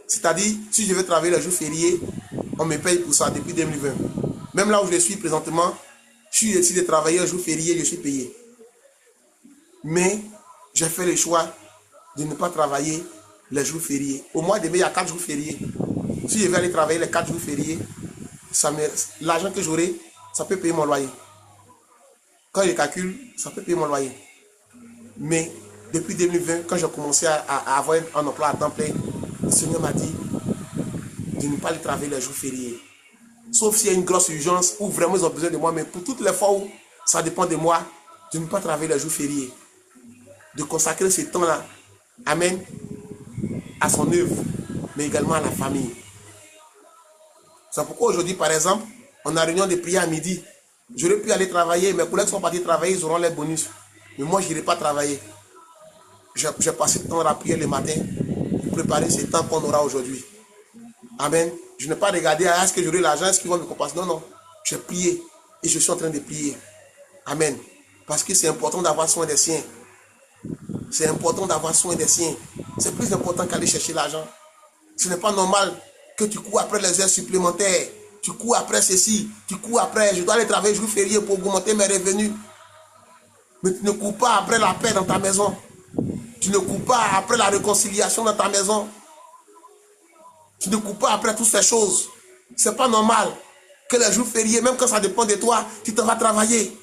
A: C'est-à-dire, si je veux travailler les jours fériés, on me paye pour ça depuis 2020. Même là où je suis présentement, je suis décidé de travailler un jour férié, je suis payé. Mais j'ai fait le choix de ne pas travailler les jours fériés. Au mois de mai, il y a 4 jours fériés. Si je vais aller travailler les 4 jours fériés, l'argent que j'aurai, ça peut payer mon loyer. Quand je calcule, ça peut payer mon loyer. Mais depuis 2020, quand j'ai commencé à avoir un emploi à temps plein, le Seigneur m'a dit de ne pas aller travailler les jours fériés. Sauf s'il y a une grosse urgence où vraiment ils ont besoin de moi. Mais pour toutes les fois où ça dépend de moi, de ne pas travailler les jours fériés. De consacrer ce temps-là, amen, à son œuvre, mais également à la famille. C'est pourquoi aujourd'hui, par exemple, on a réunion de prière à midi. J'aurais pu aller travailler, mes collègues sont partis travailler, ils auront les bonus. Mais moi, je n'irai pas travailler. J'ai passé le temps à la prière le matin pour préparer ce temps qu'on aura aujourd'hui. Amen. Je n'ai pas regardé à est-ce que j'aurai l'argent, est-ce qu'ils vont me compenser. Non, non. J'ai prié et je suis en train de prier. Amen. Parce que c'est important d'avoir soin des siens. C'est important d'avoir soin des siens. C'est plus important qu'aller chercher l'argent. Ce n'est pas normal que tu cours après les heures supplémentaires. Tu cours après ceci. Tu cours après, je dois aller travailler jour férié pour augmenter mes revenus. Mais tu ne cours pas après la paix dans ta maison. Tu ne cours pas après la réconciliation dans ta maison. Tu ne cours pas après toutes ces choses. Ce n'est pas normal que les jours fériés, même quand ça dépend de toi, tu te vas travailler.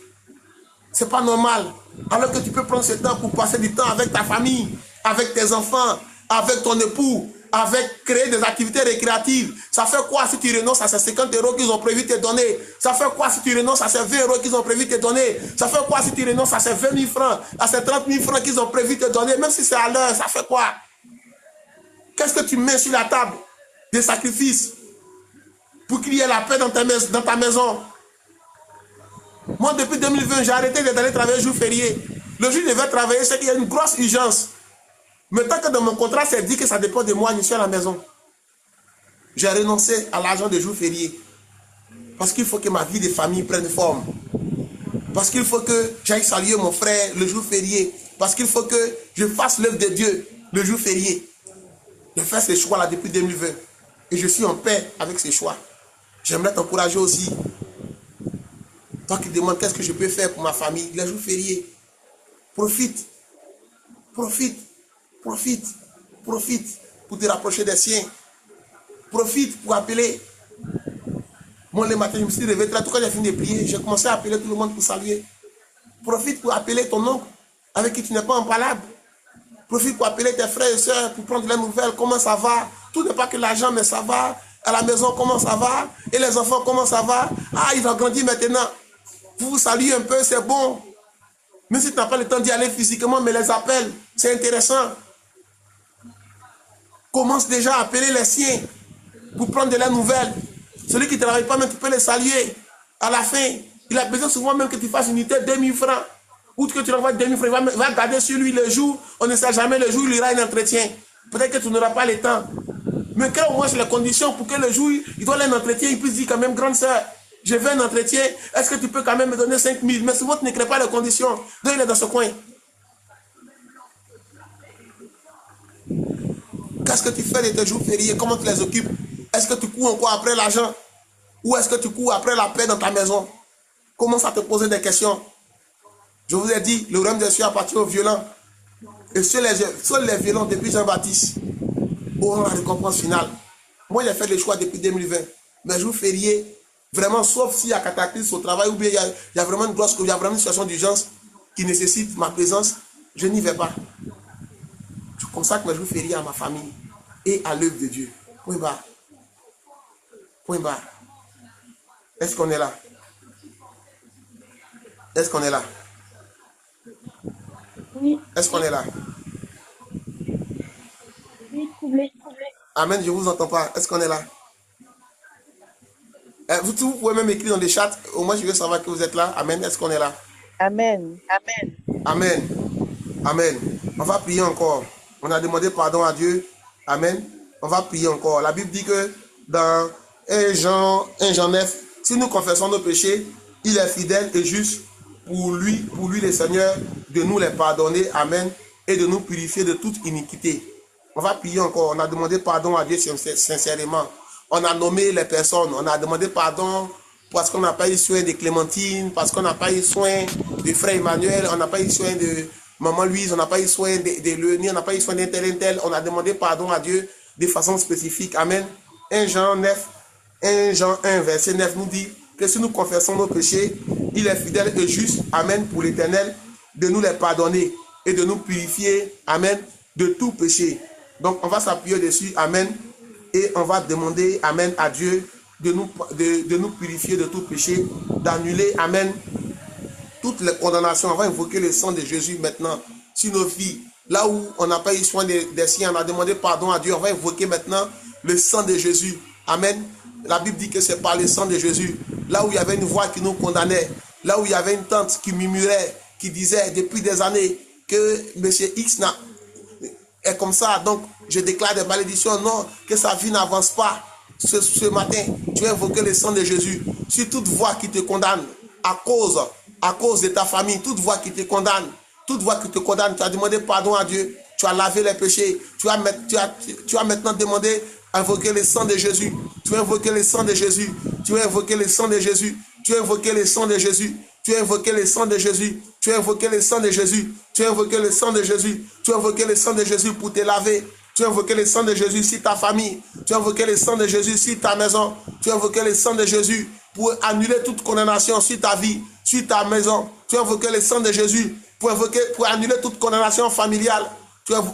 A: Ce n'est pas normal. Alors que tu peux prendre ce temps pour passer du temps avec ta famille, avec tes enfants, avec ton époux, avec créer des activités récréatives. Ça fait quoi si tu renonces à ces 50 € qu'ils ont prévu de te donner? Ça fait quoi si tu renonces à ces 20 € qu'ils ont prévu de te donner? Ça fait quoi si tu renonces à ces 20 000 francs, à ces 30 000 francs qu'ils ont prévu de te donner? Même si c'est à l'heure, ça fait quoi? Qu'est-ce que tu mets sur la table des sacrifices pour qu'il y ait la paix dans ta maison? Moi, depuis 2020, j'ai arrêté d'aller travailler jour férié. Le jour où je vais travailler, c'est qu'il y a une grosse urgence. Mais tant que dans mon contrat, c'est dit que ça dépend de moi, je suis à la maison. J'ai renoncé à l'argent des jours fériés. Parce qu'il faut que ma vie de famille prenne forme. Parce qu'il faut que j'aille saluer mon frère le jour férié. Parce qu'il faut que je fasse l'œuvre de Dieu le jour férié. J'ai fait ces choix-là depuis 2020. Et je suis en paix avec ces choix. J'aimerais t'encourager aussi. Toi qui demandes qu'est-ce que je peux faire pour ma famille, les jours fériés. Profite. Profite. Profite. Profite pour te rapprocher des siens. Profite pour appeler. Moi, le matin, je me suis réveillé. En tout cas, j'ai fini de prier. J'ai commencé à appeler tout le monde pour saluer. Profite pour appeler ton oncle avec qui tu n'es pas en palabre. Profite pour appeler tes frères et sœurs pour prendre les nouvelles. Comment ça va? Tout n'est pas que l'argent, mais ça va. À la maison, comment ça va? Et les enfants, comment ça va? Ah, ils ont grandi maintenant. Vous vous saluez un peu, c'est bon. Même si tu n'as pas le temps d'y aller physiquement, mais les appels, c'est intéressant. Commence déjà à appeler les siens pour prendre de la nouvelle. Celui qui ne travaille pas, même tu peux les saluer. À la fin, il a besoin souvent même que tu fasses une unité de 2000 francs. Ou que tu l'envoies 2000 francs, il va garder sur lui le jour. On ne sait jamais le jour où il y aura un entretien. Peut-être que tu n'auras pas le temps. Mais crée au moins les conditions pour que le jour il doit aller un entretien, il puisse dire quand même, grande sœur, je veux un entretien, est-ce que tu peux quand même me donner 5 000? Mais souvent tu ne crées pas les conditions. Donc il est dans ce coin. Qu'est-ce que tu fais de tes jours fériés? Comment tu les occupes? Est-ce que tu cours encore après l'argent? Ou est-ce que tu cours après la paix dans ta maison? Commence à te poser des questions. Je vous ai dit, le royaume des cieux appartient aux violents. Et seuls les violents depuis Jean-Baptiste. auront la récompense finale. Moi, j'ai fait le choix depuis 2020. Mais jour férié, vraiment, sauf s'il y a cataclysme au travail ou bien il y a vraiment une grosse, il y a vraiment une situation d'urgence qui nécessite ma présence, je n'y vais pas. Je consacre mes jours fériés à ma famille et à l'œuvre de Dieu. Point barre. Point barre. Est-ce qu'on est là? Est-ce qu'on est là?
C: Oui,
A: Est-ce qu'on est là?
C: oui, troublé.
A: Amen, je ne vous entends pas. Est-ce qu'on est là? Vous pouvez même écrire dans les chats. Au moins, je veux savoir que vous êtes là. Amen. Est-ce qu'on est là?
D: Amen.
A: Amen. Amen. On va prier encore. On a demandé pardon à Dieu. Amen. On va prier encore. La Bible dit que dans 1 Jean 9, si nous confessons nos péchés, il est fidèle et juste pour lui le Seigneur, de nous les pardonner. Amen. Et de nous purifier de toute iniquité. On va prier encore. On a demandé pardon à Dieu sincèrement. On a nommé les personnes. On a demandé pardon parce qu'on n'a pas eu soin de Clémentine, parce qu'on n'a pas eu soin de frère Emmanuel, on n'a pas eu soin de maman Louise, on n'a pas eu soin de Léonie, on n'a pas eu soin d'un tel. On a demandé pardon à Dieu de façon spécifique. Amen. 1 Jean 1, verset 9 nous dit que si nous confessons nos péchés, il est fidèle et juste, amen, pour l'Éternel, de nous les pardonner et de nous purifier, amen, de tout péché. Donc, on va s'appuyer dessus, amen, et on va demander, amen, à Dieu de nous purifier de tout péché, d'annuler, amen, toutes les condamnations. On va invoquer le sang de Jésus maintenant sur nos vies. Là où on n'a pas eu soin des siens, on a demandé pardon à Dieu. On va invoquer maintenant le sang de Jésus. Amen. La Bible dit que c'est par le sang de Jésus. Là où il y avait une voix qui nous condamnait, là où il y avait une tante qui murmurait, qui disait depuis des années que M. X est comme ça, donc je déclare des malédictions. Non, que sa vie n'avance pas. Ce matin, tu vas invoquer le sang de Jésus sur toute voix qui te condamne à cause de ta famille, toute voix qui te condamne, toute voix qui te condamne. Tu as demandé pardon à Dieu, tu as lavé les péchés, tu as maintenant demandé à invoquer le sang de Jésus. Tu vas invoquer le sang de Jésus, tu vas invoquer le sang de Jésus, tu vas invoquer le sang de Jésus, tu vas invoquer le sang de Jésus, tu vas invoquer le sang de Jésus, tu vas invoquer le sang de Jésus, tu vas invoquer le sang de Jésus pour te laver. Tu as invoqué le sang de Jésus sur ta famille. Tu as invoqué le sang de Jésus sur ta maison. Tu as invoqué le sang de Jésus pour annuler toute condamnation sur ta vie, sur ta maison. Tu as invoqué le sang de Jésus pour annuler toute condamnation familiale.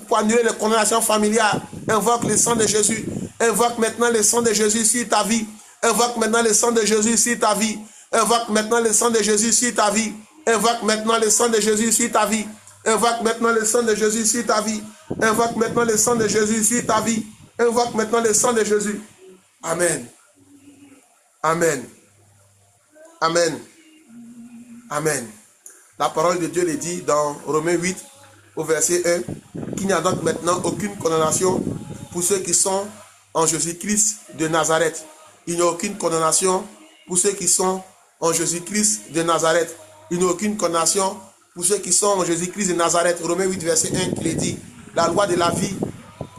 A: Pour annuler les condamnations familiales. Invoque le sang de Jésus. Invoque maintenant le sang de Jésus sur ta vie. Invoque maintenant le sang de Jésus sur ta vie. Invoque maintenant le sang de Jésus sur ta vie. Invoque maintenant le sang de Jésus sur ta vie. Invoque maintenant le sang de Jésus sur ta vie. Invoque maintenant le sang de Jésus sur ta vie. Invoque maintenant le sang de Jésus. Amen. Amen. Amen. Amen. La parole de Dieu le dit dans Romains 8, au verset 1, qu'il n'y a donc maintenant aucune condamnation pour ceux qui sont en Jésus-Christ de Nazareth. Il n'y a aucune condamnation pour ceux qui sont en Jésus-Christ de Nazareth. Il n'y a aucune condamnation pour ceux qui sont en Jésus-Christ de Nazareth. Romains 8, verset 1, qui le dit. La loi de la vie,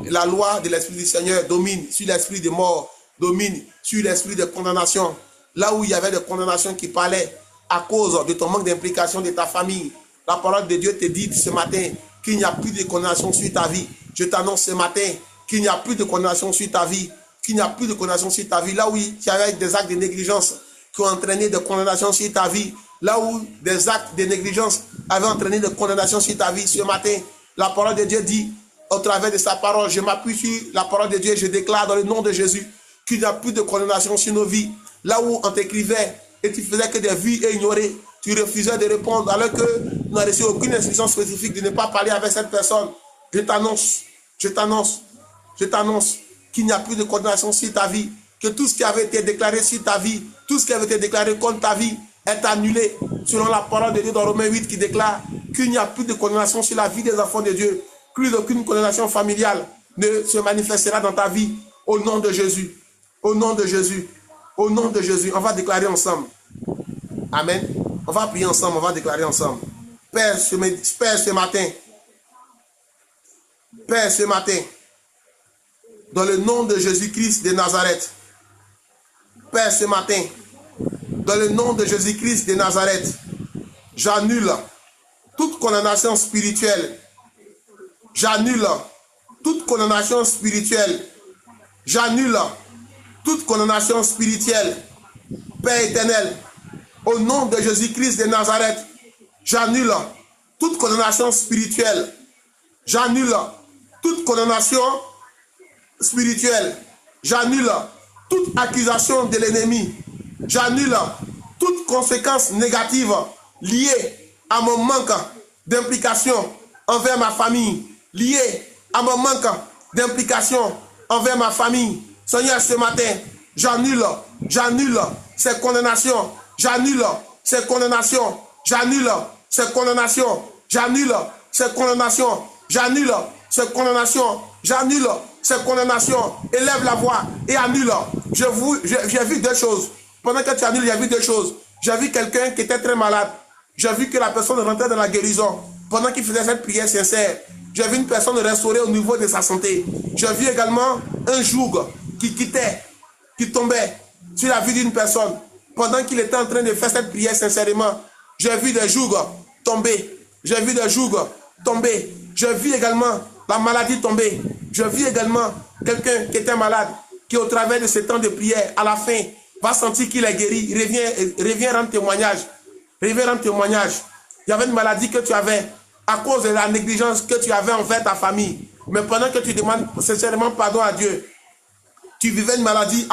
A: la loi de l'Esprit du Seigneur domine sur l'esprit de mort, domine sur l'esprit de condamnation. Là où il y avait des condamnations qui parlaient à cause de ton manque d'implication de ta famille, la parole de Dieu te dit ce matin qu'il n'y a plus de condamnation sur ta vie. Je t'annonce ce matin qu'il n'y a plus de condamnation sur ta vie, qu'il n'y a plus de condamnation sur ta vie. Là où il y avait des actes de négligence qui ont entraîné des condamnations sur ta vie, là où des actes de négligence avaient entraîné des condamnations sur ta vie, ce matin, la parole de Dieu dit, au travers de sa parole, je m'appuie sur la parole de Dieu et je déclare dans le nom de Jésus qu'il n'y a plus de condamnation sur nos vies. Là où on t'écrivait et tu faisais que des vies et ignorées, tu refusais de répondre alors que tu n'as reçu aucune instruction spécifique de ne pas parler avec cette personne. Je t'annonce qu'il n'y a plus de condamnation sur ta vie, que tout ce qui avait été déclaré sur ta vie, tout ce qui avait été déclaré contre ta vie est annulé selon la parole de Dieu dans Romains 8 qui déclare qu'il n'y a plus de condamnation sur la vie des enfants de Dieu. Plus aucune condamnation familiale ne se manifestera dans ta vie au nom de Jésus. Au nom de Jésus. Au nom de Jésus. On va déclarer ensemble. Amen. On va prier ensemble, on va déclarer ensemble. Père, ce matin, Père, ce matin, dans le nom de Jésus-Christ de Nazareth, Père, ce matin, dans le nom de Jésus-Christ de Nazareth, j'annule toute condamnation spirituelle. J'annule toute condamnation spirituelle. J'annule toute condamnation spirituelle. Père éternel, au nom de Jésus-Christ de Nazareth, j'annule toute condamnation spirituelle. J'annule toute condamnation spirituelle. J'annule toute accusation de l'ennemi. J'annule toute conséquence négative liée à mon manque d'implication envers ma famille, liée à mon manque d'implication envers ma famille. Seigneur, ce matin, j'annule ces condamnations. J'annule ces condamnations. J'annule ces condamnations. J'annule ces condamnations. J'annule ces condamnations. J'annule ces condamnations. Élève la voix et annule. J'ai vu deux choses. Pendant que tu annules, j'ai vu deux choses. J'ai vu quelqu'un qui était très malade. J'ai vu que la personne rentrait dans la guérison. Pendant qu'il faisait cette prière sincère, j'ai vu une personne restaurer au niveau de sa santé. J'ai vu également un joug qui quittait, qui tombait sur la vie d'une personne. Pendant qu'il était en train de faire cette prière sincèrement, j'ai vu des jougs tomber. J'ai vu des jougs tomber. J'ai vu également la maladie tomber. J'ai vu également quelqu'un qui était malade, qui au travers de ce temps de prière, à la fin, va sentir qu'il est guéri. Reviens rendre témoignage. Reviens rendre témoignage. Il y avait une maladie que tu avais à cause de la négligence que tu avais envers ta famille. Mais pendant que tu demandes sincèrement pardon à Dieu, tu vivais une maladie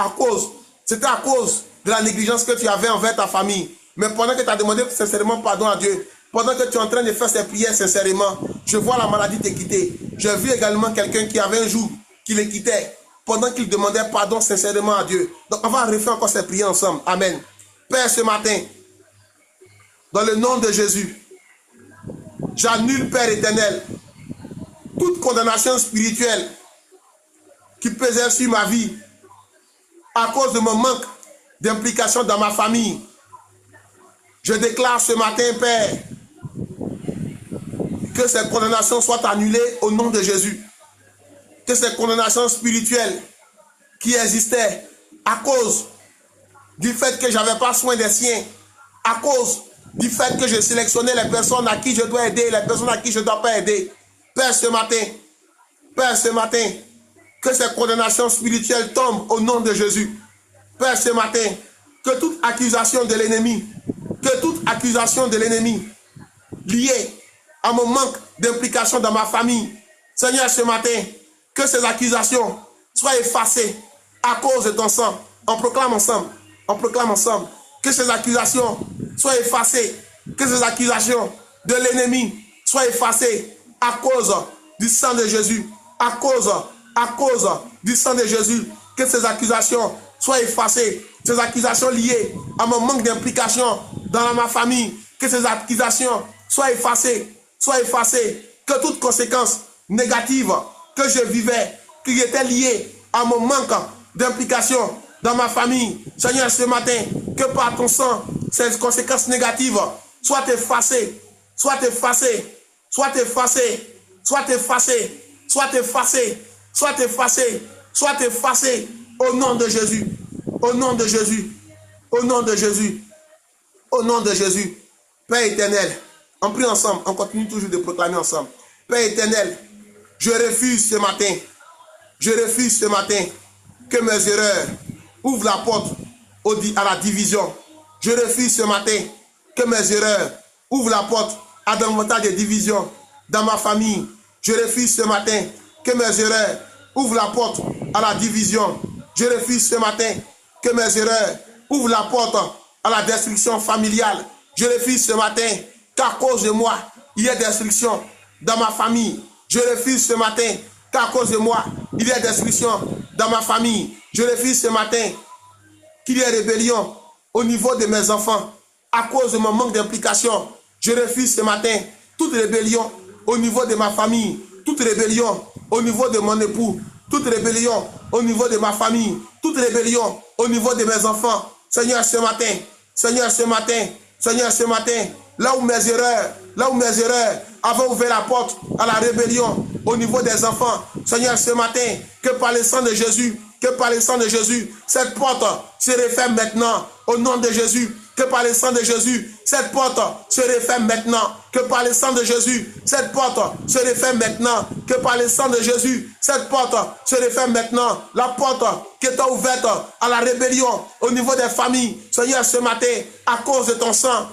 A: c'était à cause de la négligence que tu avais envers ta famille. Mais pendant que tu as demandé sincèrement pardon à Dieu, pendant que tu es en train de faire ces prières sincèrement, je vois la maladie te quitter. J'ai vu également quelqu'un qui avait un joug qui le quittait pendant qu'il demandait pardon sincèrement à Dieu. Donc on va refaire encore ces prières ensemble. Amen. Père, ce matin, dans le nom de Jésus, j'annule, Père éternel, toute condamnation spirituelle qui pesait sur ma vie à cause de mon manque d'implication dans ma famille. Je déclare ce matin, Père, que ces condamnations soient annulées au nom de Jésus. Que ces condamnations spirituelles qui existaient à cause du fait que je n'avais pas soin des siens, à cause du fait que je sélectionnais les personnes à qui je dois aider et les personnes à qui je ne dois pas aider. Père, ce matin, que ces condamnations spirituelles tombent au nom de Jésus. Père, ce matin, que toute accusation de l'ennemi, liée à mon manque d'implication dans ma famille, Seigneur, ce matin, que ces accusations soient effacées à cause de ton sang. On proclame ensemble, que ces accusations soient effacées, que ces accusations de l'ennemi soient effacées à cause du sang de Jésus, à cause du sang de Jésus, que ces accusations soient effacées, ces accusations liées à mon manque d'implication dans ma famille, que ces accusations soient effacées, que toute conséquence négative que je vivais, qui était liée à mon manque d'implication dans ma famille, Seigneur, ce matin, que par ton sang, ces conséquences négatives soient effacées, au nom de Jésus, au nom de Jésus, au nom de Jésus, au nom de Jésus. Père éternel, on prie ensemble, on continue toujours de proclamer ensemble. Père éternel, je refuse ce matin que mes erreurs ouvrent la porte à la division. Je refuse ce matin que mes erreurs ouvrent la porte à davantage de division dans ma famille. Je refuse ce matin que mes erreurs ouvrent la porte à la division. Je refuse ce matin que mes erreurs ouvrent la porte à la destruction familiale. Je refuse ce matin qu'à cause de moi, il y ait destruction dans ma famille. Je refuse ce matin qu'à cause de moi, il y ait destruction dans ma famille. Je refuse ce matin qu'il y ait rébellion au niveau de mes enfants à cause de mon manque d'implication. Je refuse ce matin toute rébellion au niveau de ma famille, toute rébellion au niveau de mon époux, toute rébellion au niveau de ma famille, toute rébellion au niveau de mes enfants. Seigneur, ce matin, là où mes erreurs avaient ouvert la porte à la rébellion au niveau des enfants, Seigneur, ce matin, que par le sang de Jésus, cette porte se referme maintenant au nom de Jésus. que par le sang de Jésus, cette porte se referme maintenant, que par le sang de Jésus, cette porte se referme maintenant, que par le sang de Jésus, cette porte se referme maintenant, la porte qui est ouverte à la rébellion au niveau des familles, Seigneur, ce matin, à cause de ton sang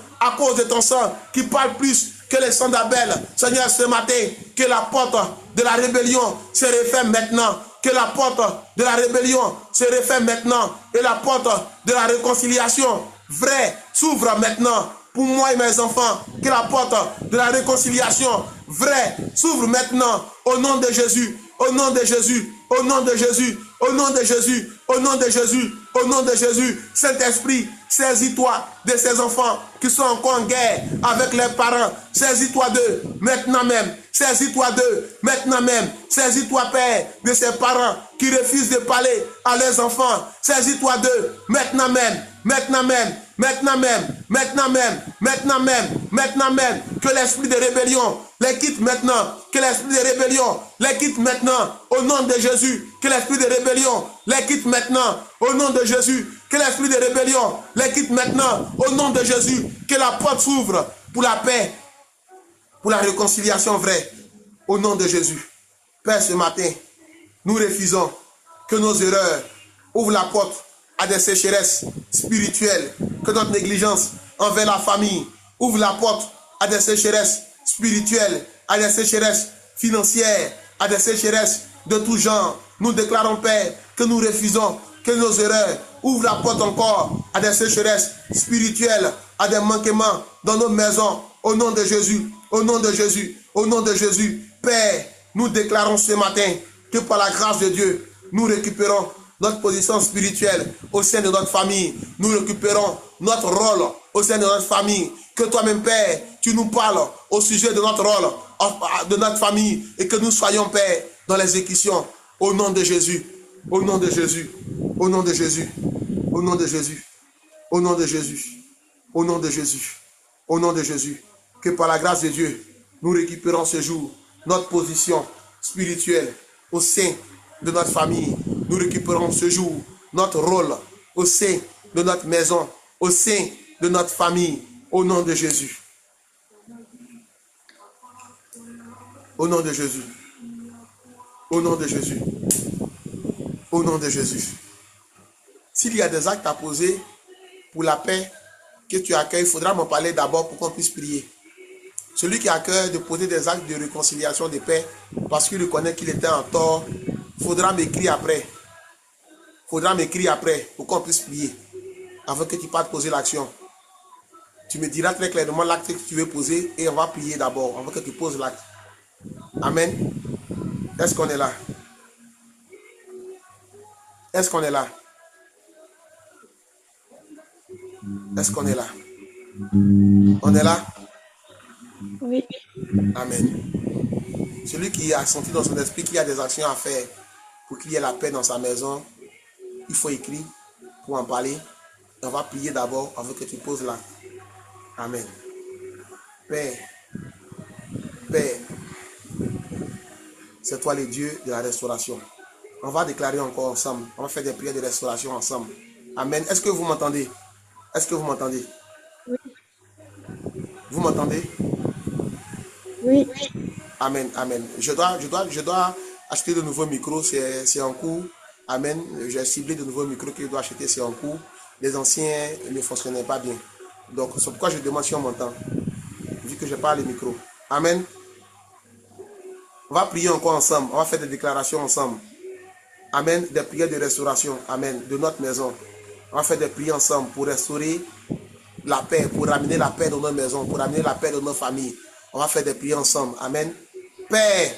A: qui parle plus que le sang d'Abel, Seigneur, ce matin, que la porte de la rébellion se referme maintenant, que la porte de la rébellion se referme maintenant et la porte de la réconciliation vraie s'ouvre maintenant pour moi et mes enfants, que la porte de la réconciliation vraie s'ouvre maintenant au nom de Jésus, au nom de Jésus, au nom de Jésus, au nom de Jésus, au nom de Jésus, au nom de Jésus. Saint-Esprit, saisis-toi de ces enfants qui sont encore en guerre avec leurs parents. Saisis-toi d'eux maintenant même. Saisis-toi d'eux maintenant même. Saisis-toi, Père, de ces parents qui refusent de parler à leurs enfants. Saisis-toi d'eux maintenant même. Maintenant même. Maintenant même. Maintenant même. Maintenant même. Maintenant même. Que l'esprit de rébellion les quitte maintenant. Que l'esprit de rébellion les quitte maintenant. Au nom de Jésus. Que l'esprit de rébellion les quitte maintenant. Au nom de Jésus. Que l'esprit de rébellion les quitte maintenant. Au nom de Jésus. Que la porte s'ouvre pour la paix, pour la réconciliation vraie. Au nom de Jésus. Père, ce matin, nous refusons que nos erreurs ouvrent la porte à des sécheresses spirituelles. Que notre négligence envers la famille ouvre la porte à des sécheresses spirituelles, à des sécheresses financières, à des sécheresses de tout genre. Nous déclarons, Père, que nous refusons que nos erreurs ouvrent la porte encore à des sécheresses spirituelles, à des manquements dans nos maisons. Au nom de Jésus, au nom de Jésus, au nom de Jésus. Père, nous déclarons ce matin que par la grâce de Dieu, nous récupérons notre position spirituelle au sein de notre famille. Nous récupérons notre rôle au sein de notre famille. Que toi-même, Père, tu nous parles au sujet de notre rôle, de notre famille, et que nous soyons, Père, dans l'exécution. Au nom de Jésus, au nom de Jésus, au nom de Jésus, au nom de Jésus, au nom de Jésus, au nom de Jésus, au nom de Jésus. Que par la grâce de Dieu, nous récupérons ce jour notre position spirituelle au sein de notre famille. Nous récupérons ce jour notre rôle au sein de notre maison, au sein de notre famille, au nom de Jésus. Au nom de Jésus. Au nom de Jésus. Au nom de Jésus. S'il y a des actes à poser pour la paix que tu accueilles, il faudra m'en parler d'abord pour qu'on puisse prier. Celui qui a à cœur de poser des actes de réconciliation, de paix, parce qu'il reconnaît qu'il était en tort, il faudra m'écrire après. Il faudra m'écrire après pour qu'on puisse prier, avant que tu partes poser l'action. Tu me diras très clairement l'acte que tu veux poser et on va prier d'abord, avant que tu poses l'acte. Amen. Est-ce qu'on est là? Est-ce qu'on est là? Est-ce qu'on est là? On est là?
C: Oui.
A: Amen. Celui qui a senti dans son esprit qu'il y a des actions à faire pour qu'il y ait la paix dans sa maison, il faut écrire pour en parler. On va prier d'abord avant que tu poses l'acte. Amen. Père, Père, c'est toi le Dieu de la restauration. On va déclarer encore ensemble. On va faire des prières de restauration ensemble. Amen. Est-ce que vous m'entendez? Est-ce que vous m'entendez?
C: Oui.
A: Vous m'entendez?
C: Oui.
A: Amen, amen. Je dois acheter de nouveaux micros, c'est en cours. Amen. J'ai ciblé de nouveaux micros que je dois acheter, c'est en cours. Les anciens ne fonctionnaient pas bien. Donc, c'est pourquoi je demande si on m'entend, vu que je parle le micro. Amen. On va prier encore ensemble. On va faire des déclarations ensemble. Amen. Des prières de restauration. Amen. De notre maison. On va faire des prières ensemble pour restaurer la paix, pour ramener la paix dans nos maisons, pour ramener la paix dans nos familles. On va faire des prières ensemble. Amen. Père.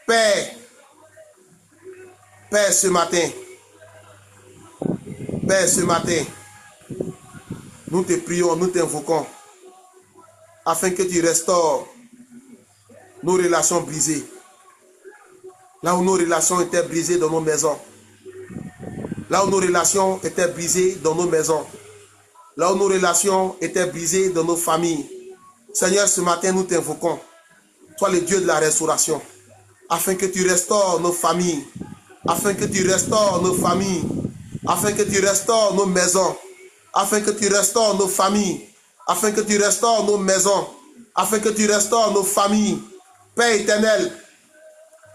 A: Père. Père, ce matin. Père, ce matin. Nous te prions, nous t'invoquons. Afin que tu restaures nos relations brisées. Là où nos relations étaient brisées dans nos maisons. Là où nos relations étaient brisées dans nos maisons. Là où nos relations étaient brisées dans nos familles. Seigneur, ce matin, nous t'invoquons. Toi, le Dieu de la restauration. Afin que tu restaures nos familles. Afin que tu restaures nos familles. afin que tu restaures nos maisons, afin que tu restaures nos familles, afin que tu restaures nos maisons, afin que tu restaures nos familles. Père éternel,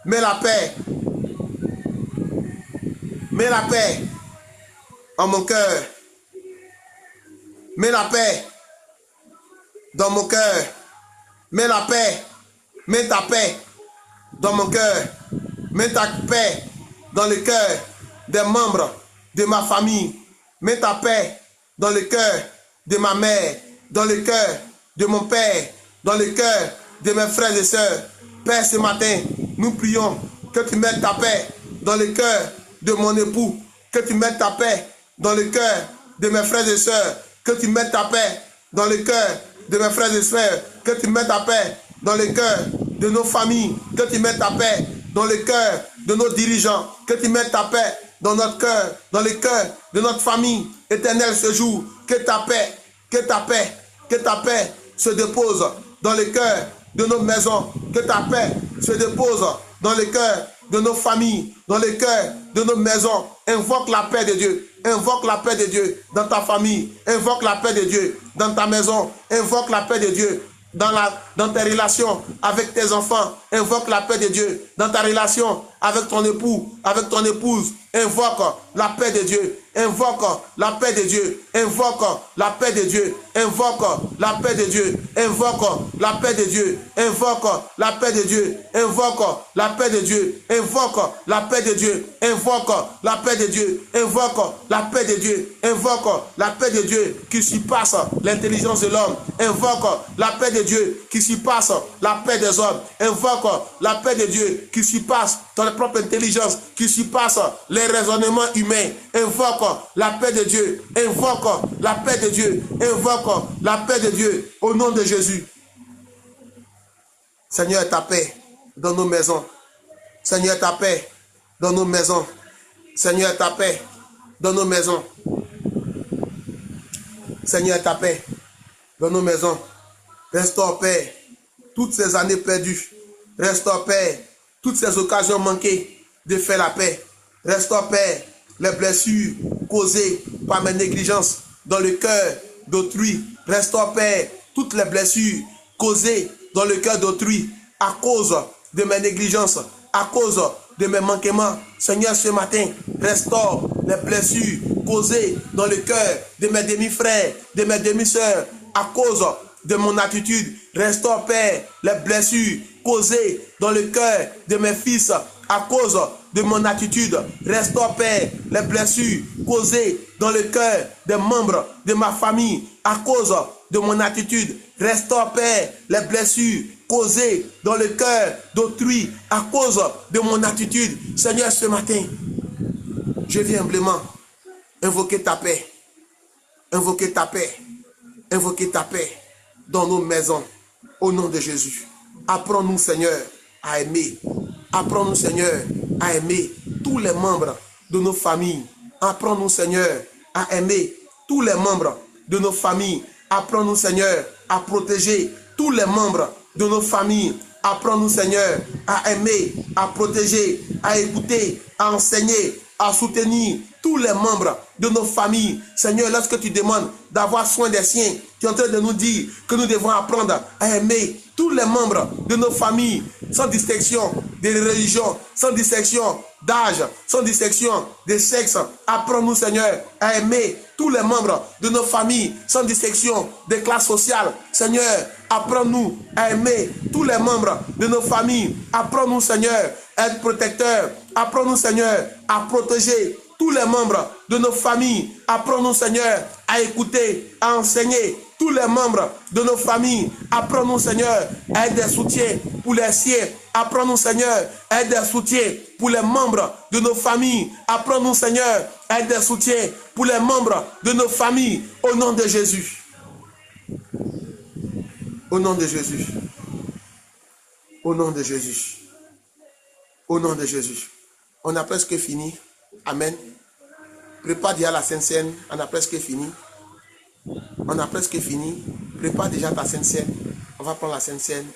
A: mets la paix en mon cœur. Mets la paix dans mon cœur. Mets la paix, mets ta paix dans mon cœur. Mets ta paix dans le cœur des membres de ma famille. Mets ta paix dans le cœur de ma mère, dans le cœur de mon père, dans le cœur de mes frères et sœurs. Père, ce matin, nous prions que tu mettes ta paix dans le cœur de mon époux, que tu mettes ta paix dans le cœur de mes frères et sœurs, que tu mettes ta paix dans le cœur de mes frères et sœurs, que tu mettes ta paix dans le cœur de nos familles, que tu mettes ta paix dans le cœur de nos dirigeants, que tu mettes ta paix dans notre cœur, dans le cœur de notre famille. Éternel, ce jour, que ta paix se dépose dans le cœur de nos maisons, que ta paix se dépose dans le cœur de nos familles, dans le cœur de nos maisons. Invoque la paix de Dieu. Invoque la paix de Dieu dans ta famille. Invoque la paix de Dieu dans ta maison. Invoque la paix de Dieu dans tes relations avec tes enfants. Invoque la paix de Dieu dans ta relation avec ton époux, avec ton épouse. Invoque la paix de Dieu. Invoque la paix de Dieu. Invoque la paix de Dieu. Invoque la paix de Dieu. Invoque la paix de Dieu. Invoque la paix de Dieu. Invoque la paix de Dieu. Invoque la paix de Dieu. Invoque la paix de Dieu. Invoque la paix de Dieu. Invoque la paix de Dieu qui surpasse l'intelligence de l'homme. Invoque la paix de Dieu qui surpasse la paix des hommes. Invoque la paix de Dieu qui surpasse ton propre intelligence, qui surpasse les raisonnements humains. Invoque la paix de Dieu. Invoque la paix de Dieu. Invoque la paix de Dieu au nom de Jésus. Seigneur, ta paix dans nos maisons. Seigneur, ta paix dans nos maisons. Seigneur, ta paix dans nos maisons. Seigneur, ta paix dans nos maisons. Restaure, Père, toutes ces années perdues. Restaure, Père, toutes ces occasions manquées de faire la paix. Restaure, Père, les blessures causées par mes négligences dans le cœur d'autrui. Restaure, Père, toutes les blessures causées dans le cœur d'autrui à cause de mes négligences, à cause de mes manquements. Seigneur, ce matin, restaure les blessures causées dans le cœur de mes demi-frères, de mes demi-sœurs, à cause de mon attitude. Restaure, Père, les blessures causées dans le cœur de mes fils à cause de mon attitude. Restaure, Père, les blessures causées dans le cœur des membres de ma famille à cause de mon attitude. Restaure, Père, les blessures causées dans le cœur d'autrui à cause de mon attitude. Seigneur, ce matin, je viens humblement invoquer ta paix. Invoquer ta paix. Invoquer ta paix dans nos maisons. Au nom de Jésus. Apprends-nous, Seigneur, à aimer. Apprends-nous, Seigneur, à aimer tous les membres de nos familles. Apprends-nous, Seigneur, à aimer tous les membres de nos familles. Apprends-nous, Seigneur, à protéger tous les membres de nos familles. Apprends-nous, Seigneur, à aimer, à protéger, à écouter, à enseigner, à soutenir tous les membres de nos familles. Seigneur, lorsque tu demandes d'avoir soin des siens, tu es en train de nous dire que nous devons apprendre à aimer tous les membres de nos familles, sans distinction de religion, sans distinction d'âge, sans distinction de sexe. Apprends-nous, Seigneur, à aimer tous les membres de nos familles, sans distinction de classe sociale. Seigneur, apprends-nous à aimer tous les membres de nos familles. Apprends-nous, Seigneur, à être protecteur. Apprends-nous, Seigneur, à protéger tous les membres de nos familles. Apprends-nous, Seigneur, à écouter, à enseigner tous les membres de nos familles. Apprends-nous, Seigneur, à être des soutiens pour les siens. Apprends-nous, Seigneur, à être des soutiens pour les membres de nos familles. Apprends-nous, Seigneur, à être des soutiens pour les membres de nos familles. Au nom de Jésus. Au nom de Jésus. Au nom de Jésus. Au nom de Jésus. On a presque fini. Amen. Prépare déjà la Sainte Seine. On a presque fini. On a presque fini. Prépare déjà ta Sainte Seine. On va prendre la Sainte Seine.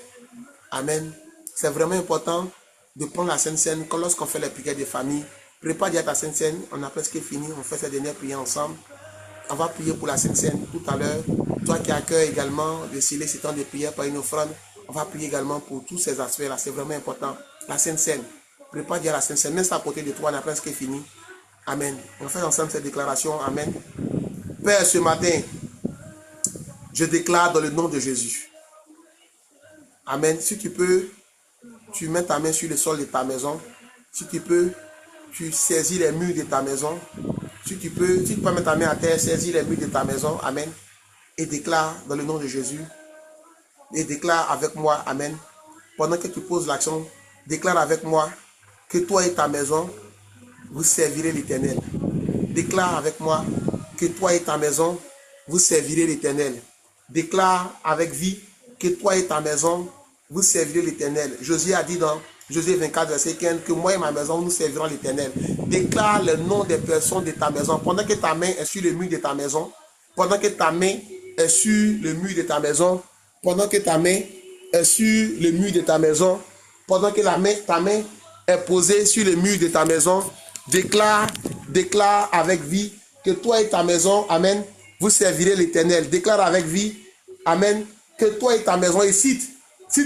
A: Amen. C'est vraiment important de prendre la Sainte Seine. Lorsqu'on fait les prières de famille, Prépare déjà ta Sainte Seine. On a presque fini. On fait cette dernière prière ensemble. On va prier pour la Sainte Seine tout à l'heure. Toi qui accueilles également de sceller ces temps de prière par une offrande, on va prier également pour tous ces aspects-là. C'est vraiment important. La Sainte Seine. Prépare déjà la Sainte Seine. Mets ça à côté de toi. On a presque fini. Amen. On fait ensemble cette déclaration. Amen. Père, ce matin, je déclare dans le nom de Jésus. Amen. Si tu peux, tu mets ta main sur le sol de ta maison. Si tu peux, tu saisis les murs de ta maison. Si tu peux mettre ta main à terre, saisis les murs de ta maison. Amen. Et déclare dans le nom de Jésus. Et déclare avec moi. Amen. Pendant que tu poses l'action, déclare avec moi que toi et ta maison, vous servirez l'Éternel. Déclare avec moi que toi et ta maison, vous servirez l'Éternel. Déclare avec vie que toi et ta maison, vous servirez l'Éternel. Josué a dit dans Josué 24, verset 15, que moi et ma maison, nous servirons l'Éternel. Déclare le nom des personnes de ta maison. Pendant que ta main est sur le mur de ta maison, pendant que ta main est sur le mur de ta maison, pendant que ta main est sur le mur de ta maison, pendant que ta main est posée sur le mur de ta maison, déclare avec vie que toi et ta maison, amen, vous servirez l'Éternel. Déclare avec vie, amen, que toi et ta maison, et cite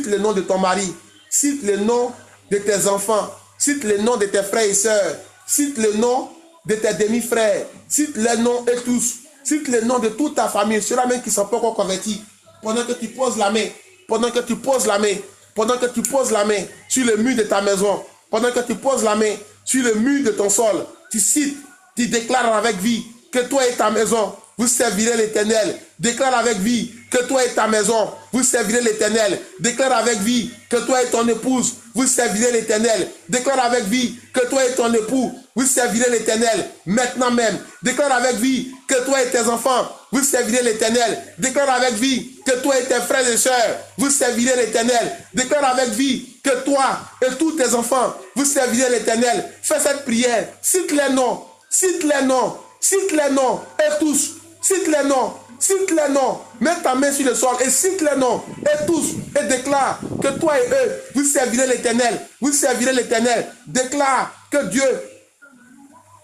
A: le nom de ton mari, cite le nom de tes enfants, cite le nom de tes frères et sœurs, cite le nom de tes demi-frères, cite les noms et tous, cite le nom de toute ta famille, ceux-là même qui ne sont pas encore convertis, pendant que tu poses la main, pendant que tu poses la main, pendant que tu poses la main sur le mur de ta maison, pendant que tu poses la main sur le mur de ton sol, tu cites, tu déclares avec vie que toi et ta maison, vous servirez l'Éternel. Déclare avec vie que toi et ta maison, vous servirez l'Éternel. Déclare avec vie que toi et ton épouse, vous servirez l'Éternel. Déclare avec vie que toi et ton époux, vous servirez l'Éternel. Maintenant même, déclare avec vie que toi et tes enfants, vous servirez l'Éternel. Déclare avec vie que toi et tes frères et sœurs, vous servirez l'Éternel. Déclare avec vie que toi et tous tes enfants, vous servirez l'Éternel. Fais cette prière. Cite les noms. Cite les noms. Cite les noms. Et tous. Cite les noms. Cite les noms. Mets ta main sur le sol et cite les noms. Et tous. Et déclare que toi et eux, vous servirez l'Éternel. Vous servirez l'Éternel. Déclare que Dieu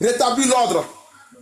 A: rétablit l'ordre,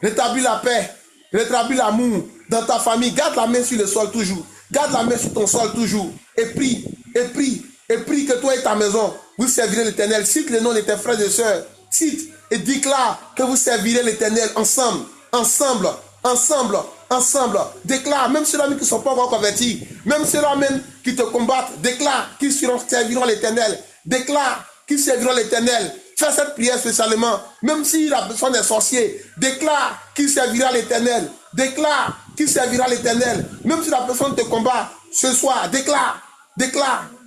A: rétablit la paix, rétablit l'amour dans ta famille. Garde la main sur le sol toujours. Garde la main sur ton sol toujours. Et prie, et prie, et prie que toi et ta maison, vous servirez l'Éternel. Cite le nom de tes frères et sœurs. Cite et déclare que vous servirez l'Éternel ensemble, ensemble, ensemble, ensemble. Déclare, même ceux-là qui ne sont pas encore convertis, même ceux-là même qui te combattent, déclare qu'ils serviront l'Éternel. Déclare qu'ils serviront l'Éternel. Fais cette prière spécialement, même si la personne est sorcier, déclare qu'il servira l'Éternel. Déclare qu'il servira l'Éternel. Même si la personne te combat ce soir, déclare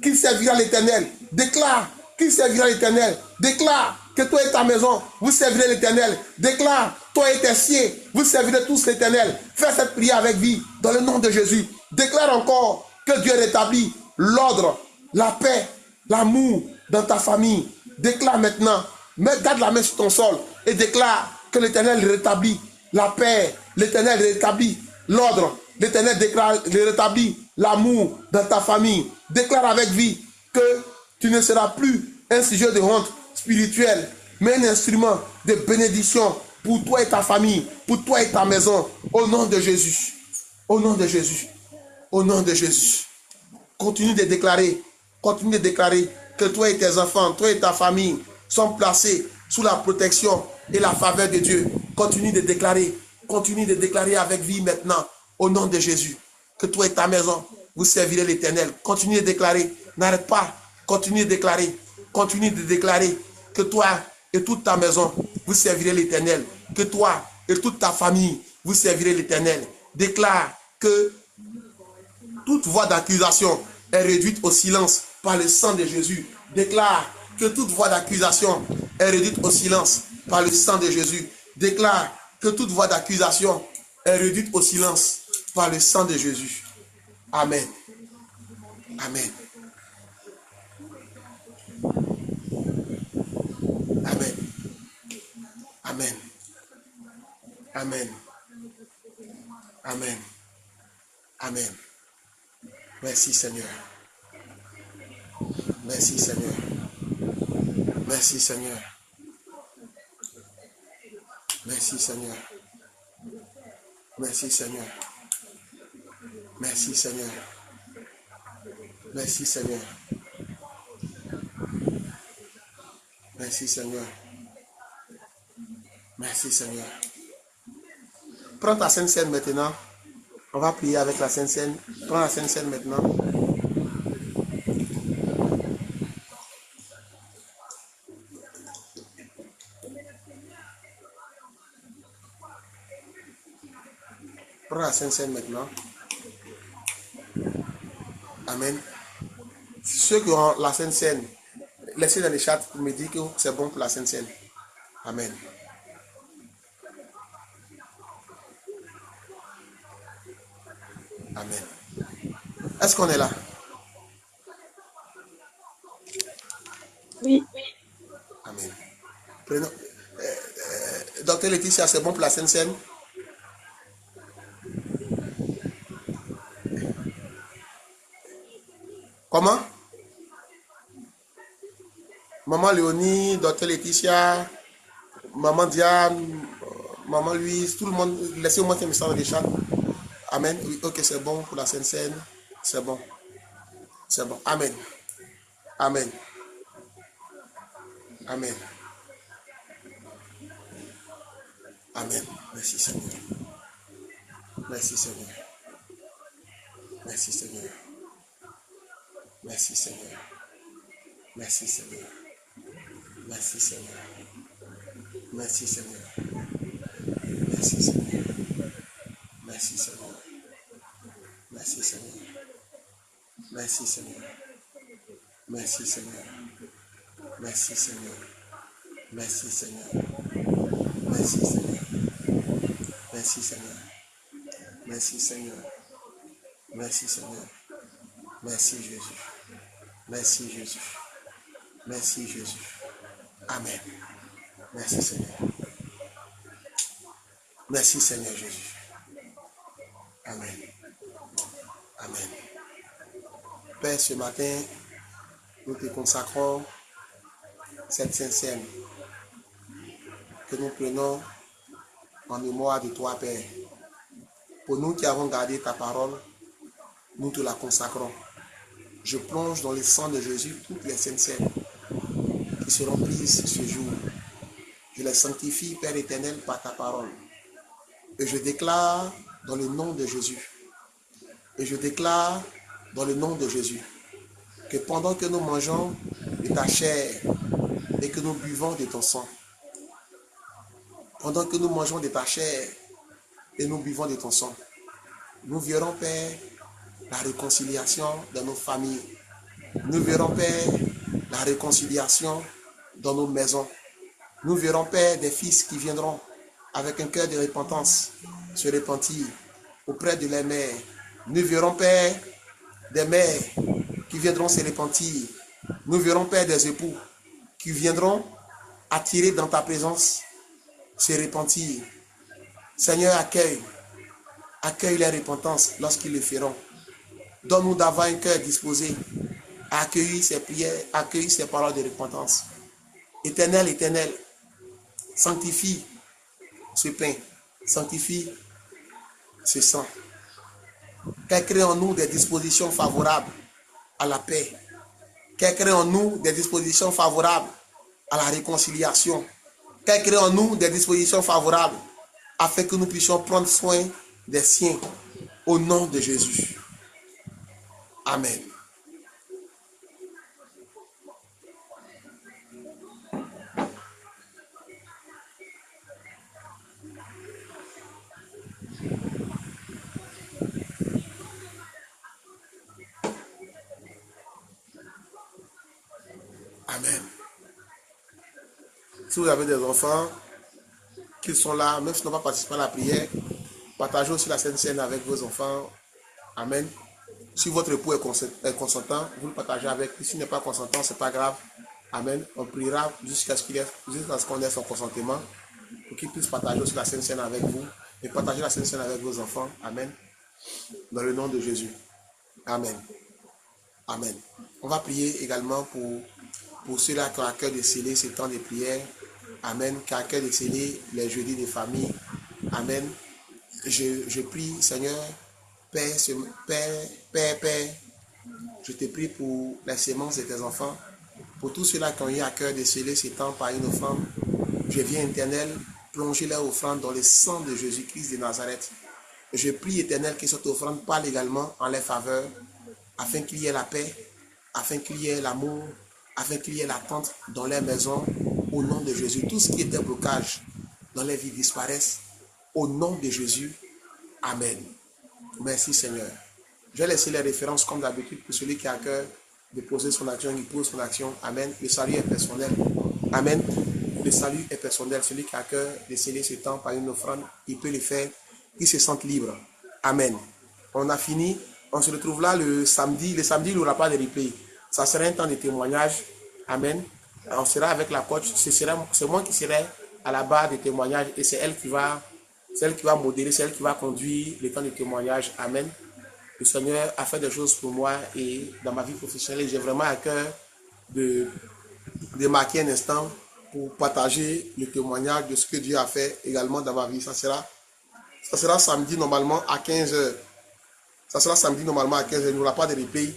A: qu'il servira l'Éternel. Déclare qu'il servira l'Éternel. Déclare que toi et ta maison, vous servirez l'Éternel. Déclare, toi et tes siens, vous servirez tous l'Éternel. Fais cette prière avec vie, dans le nom de Jésus. Déclare encore que Dieu rétablit l'ordre, la paix, l'amour dans ta famille. Déclare maintenant, garde la main sur ton sol et déclare que l'Éternel rétablit la paix, l'Éternel rétablit l'ordre, l'Éternel rétablit l'amour dans ta famille. Déclare avec vie que tu ne seras plus un sujet de honte spirituelle, mais un instrument de bénédiction pour toi et ta famille, pour toi et ta maison, au nom de Jésus. Au nom de Jésus. Au nom de Jésus. Continue de déclarer que toi et tes enfants, toi et ta famille sont placés sous la protection et la faveur de Dieu. Continue de déclarer avec vie maintenant, au nom de Jésus, que toi et ta maison, vous servirez l'Éternel. Continue de déclarer, n'arrête pas, continue de déclarer que toi et toute ta maison, vous servirez l'Éternel. Que toi et toute ta famille, vous servirez l'Éternel. Déclare que toute voix d'accusation est réduite au silence par le sang de Jésus. Déclare que toute voix d'accusation est réduite au silence par le sang de Jésus. Déclare que toute voix d'accusation est réduite au silence par le sang de Jésus. Amen. Amen. Amen. Amen. Amen. Amen. Amen. Merci Seigneur. Merci Seigneur. Merci Seigneur. Merci Seigneur. Merci Seigneur. Merci Seigneur. Merci Seigneur. Merci Seigneur. Merci Seigneur. Prends ta Sainte Seine maintenant. On va prier avec la Sainte Seine. Prends la Sainte Seine maintenant. Prends la Sainte Seine maintenant. Amen. Ceux qui ont la Sainte Seine, laissez dans les chats pour me dire que c'est bon pour la Sainte Seine. Amen. Amen. Est-ce qu'on est là?
C: Oui.
A: Amen. Prenons. Docteur Laetitia, c'est bon pour la Sainte Seine? Comment? Maman Léonie, docteur Laetitia, maman Diane, maman Louise, tout le monde, laissez-moi un message dans les chats. Amen. Oui, ok, c'est bon pour la Sainte Seine. C'est bon. C'est bon. Amen. Amen. Amen. Amen. Merci Seigneur. Merci Seigneur. Merci Seigneur. Merci Seigneur. Merci Seigneur. Merci Seigneur. Merci Seigneur. Merci Seigneur. Merci Seigneur. Merci Seigneur. Merci Seigneur. Merci Seigneur. Merci Seigneur. Merci Seigneur. Merci Seigneur. Merci Seigneur. Merci Seigneur. Merci Seigneur. Merci Jésus. Merci Jésus. Merci Jésus. Amen. Merci Seigneur. Merci Seigneur Jésus. Amen. Amen. Père, ce matin, nous te consacrons cette Sainte Seine que nous prenons en mémoire de toi, Père. Pour nous qui avons gardé ta parole, nous te la consacrons. Je plonge dans le sang de Jésus toutes les Saintes Seines qui seront prises ce jour. Je les sanctifie, Père éternel, par ta parole. Et je déclare dans le nom de Jésus. Et je déclare dans le nom de Jésus que pendant que nous mangeons de ta chair et que nous buvons de ton sang, pendant que nous mangeons de ta chair et nous buvons de ton sang, nous verrons, Père, la réconciliation dans nos familles. Nous verrons, Père, la réconciliation dans nos maisons. Nous verrons, Père, des fils qui viendront avec un cœur de repentance se repentir auprès de leurs mères. Nous verrons, Père, des mères qui viendront se repentir. Nous verrons, Père, des époux qui viendront attirer dans ta présence, se repentir. Seigneur, accueille les repentances lorsqu'ils le feront. Donne-nous d'avoir un cœur disposé à accueillir ces prières, accueillir ces paroles de repentance. Éternel, éternel, sanctifie ce pain, sanctifie ce sang. Qu'elle crée en nous des dispositions favorables à la paix. Qu'elle crée en nous des dispositions favorables à la réconciliation. Qu'elle crée en nous des dispositions favorables afin que nous puissions prendre soin des siens au nom de Jésus. Amen. Amen. Si vous avez des enfants qui sont là, même s'ils n'ont pas participé à la prière, partagez aussi la Sainte Seine avec vos enfants. Amen. Si votre époux est consentant, vous le partagez avec. S'il n'est pas consentant, ce n'est pas grave. Amen. On priera jusqu'à ce qu'on ait son consentement pour qu'il puisse partager aussi la Sainte Seine avec vous et partager la Sainte Seine avec vos enfants. Amen. Dans le nom de Jésus. Amen. Amen. On va prier également pour ceux-là qui ont à cœur de sceller ce temps de prière Amen, qui a à cœur de sceller les jeudis des familles. Amen. Je prie, Seigneur, Père, Père, je te prie pour la sémence de tes enfants, pour tous ceux-là qui ont eu à cœur de sceller ces temps par une offrande. Je viens, Éternel, plonger leur offrande dans le sang de Jésus-Christ de Nazareth. Je prie, Éternel, que cette offrande parle également en leur faveur, afin qu'il y ait la paix, afin qu'il y ait l'amour, afin qu'il y ait l'attente dans leur maison, au nom de Jésus. Tout ce qui était blocage dans leur vie disparaisse, au nom de Jésus. Amen. Merci, Seigneur. Je vais laisser les références comme d'habitude pour celui qui a à cœur de poser son action, il pose son action. Amen. Le salut est personnel. Amen. Le salut est personnel. Celui qui a à cœur de sceller ce temps par une offrande, il peut le faire. Il se sente libre. Amen. On a fini. On se retrouve là le samedi. Le samedi, il n'y aura pas de replay. Ça sera un temps de témoignage. Amen. On sera avec la coach. C'est moi qui serai à la barre de témoignage et c'est elle qui va modérer, c'est elle qui va conduire le temps de témoignage. Amen. Le Seigneur a fait des choses pour moi et dans ma vie professionnelle, j'ai vraiment à cœur de marquer un instant pour partager le témoignage de ce que Dieu a fait également dans ma vie. Ça sera samedi normalement à 15h. Ça sera samedi normalement à 15h. Il n'y aura pas de replay.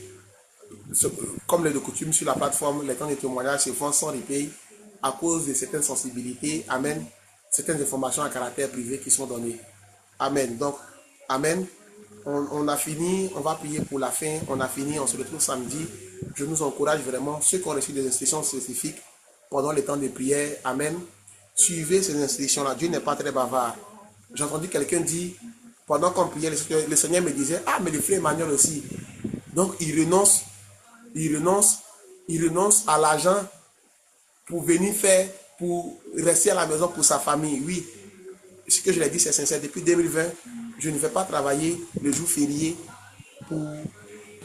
A: Comme le de coutume sur la plateforme, les temps de témoignage se font sans replay à cause de certaines sensibilités. Amen. Certaines informations à caractère privé qui sont données. Amen. Donc, Amen. On a fini, on va prier pour la fin. On a fini, on se retrouve samedi. Je nous encourage vraiment, ceux qui ont reçu des instructions spécifiques pendant le temps de prière. Amen. Suivez ces instructions-là. Dieu n'est pas très bavard. J'ai entendu quelqu'un dire, pendant qu'on priait, le Seigneur me disait, ah, mais le frère Emmanuel aussi. Donc, il renonce à l'argent pour venir faire, pour rester à la maison pour sa famille. Oui, ce que je l'ai dit, c'est sincère. Depuis 2020, je ne vais pas travailler le jour férié pour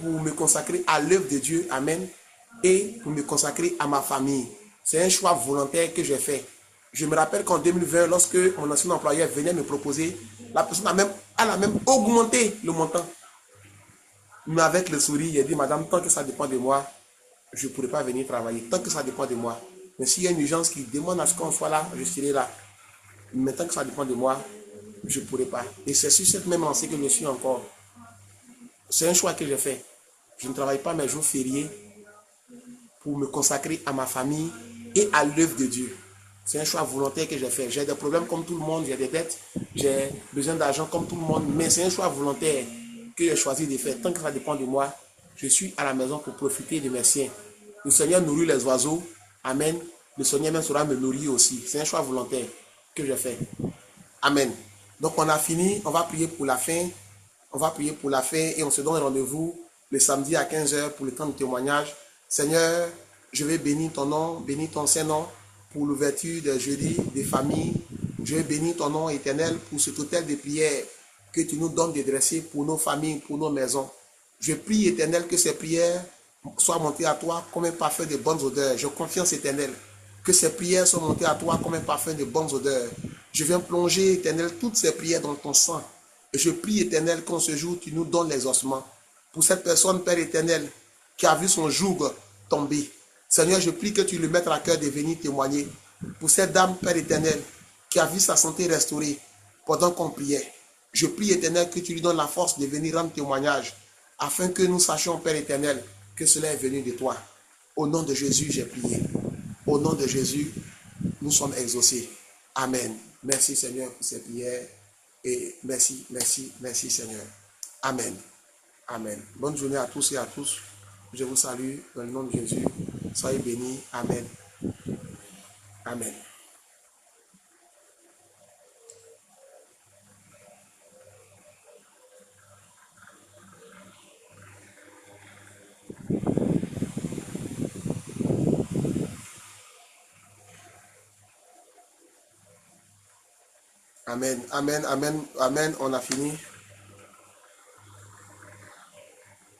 A: me consacrer à l'œuvre de Dieu. Amen. Et pour me consacrer à ma famille. C'est un choix volontaire que j'ai fait. Je me rappelle qu'en 2020, lorsque mon ancien employeur venait me proposer, la personne a même augmenté le montant. Mais avec le sourire, il a dit, madame, tant que ça dépend de moi, je ne pourrai pas venir travailler. Tant que ça dépend de moi. Mais s'il y a une urgence qui demande à ce qu'on soit là, je serai là. Mais tant que ça dépend de moi, je ne pourrai pas. Et c'est sur cette même lancée que je suis encore. C'est un choix que j'ai fait. Je ne travaille pas mes jours fériés pour me consacrer à ma famille et à l'œuvre de Dieu. C'est un choix volontaire que j'ai fait. J'ai des problèmes comme tout le monde, j'ai des dettes, j'ai besoin d'argent comme tout le monde, mais c'est un choix volontaire que j'ai choisi de faire. Tant que ça dépend de moi, je suis à la maison pour profiter de mes siens. Le Seigneur nourrit les oiseaux. Amen. Le Seigneur même saura me nourrir aussi. C'est un choix volontaire que j'ai fait. Amen. Donc on a fini, on va prier pour la fin. On va prier pour la fin et on se donne rendez-vous le samedi à 15h pour le temps de témoignage. Seigneur, je vais bénir ton nom, bénir ton Saint-Nom pour l'ouverture des jeudis, des familles. Je vais bénir ton nom éternel pour ce hôtel de prière que tu nous donnes de dresser pour nos familles, pour nos maisons. Je prie éternel que ces prières soient montées à toi comme un parfum de bonnes odeurs. Je confiance éternel que ces prières soient montées à toi comme un parfum de bonnes odeurs. Je viens plonger éternel toutes ces prières dans ton sang. Et je prie éternel qu'en ce jour tu nous donnes les ossements. Pour cette personne, Père éternel, qui a vu son joug tomber. Seigneur, je prie que tu le mettes à cœur de venir témoigner. Pour cette dame, Père éternel, qui a vu sa santé restaurée pendant qu'on priait. Je prie éternel que tu lui donnes la force de venir rendre témoignage afin que nous sachions, Père éternel, que cela est venu de toi. Au nom de Jésus, j'ai prié. Au nom de Jésus, nous sommes exaucés. Amen. Merci Seigneur pour ces prières. Et merci, merci, merci Seigneur. Amen. Amen. Bonne journée à tous et à tous. Je vous salue dans le nom de Jésus. Soyez bénis. Amen. Amen. Amen. Amen. Amen. Amen. On a fini.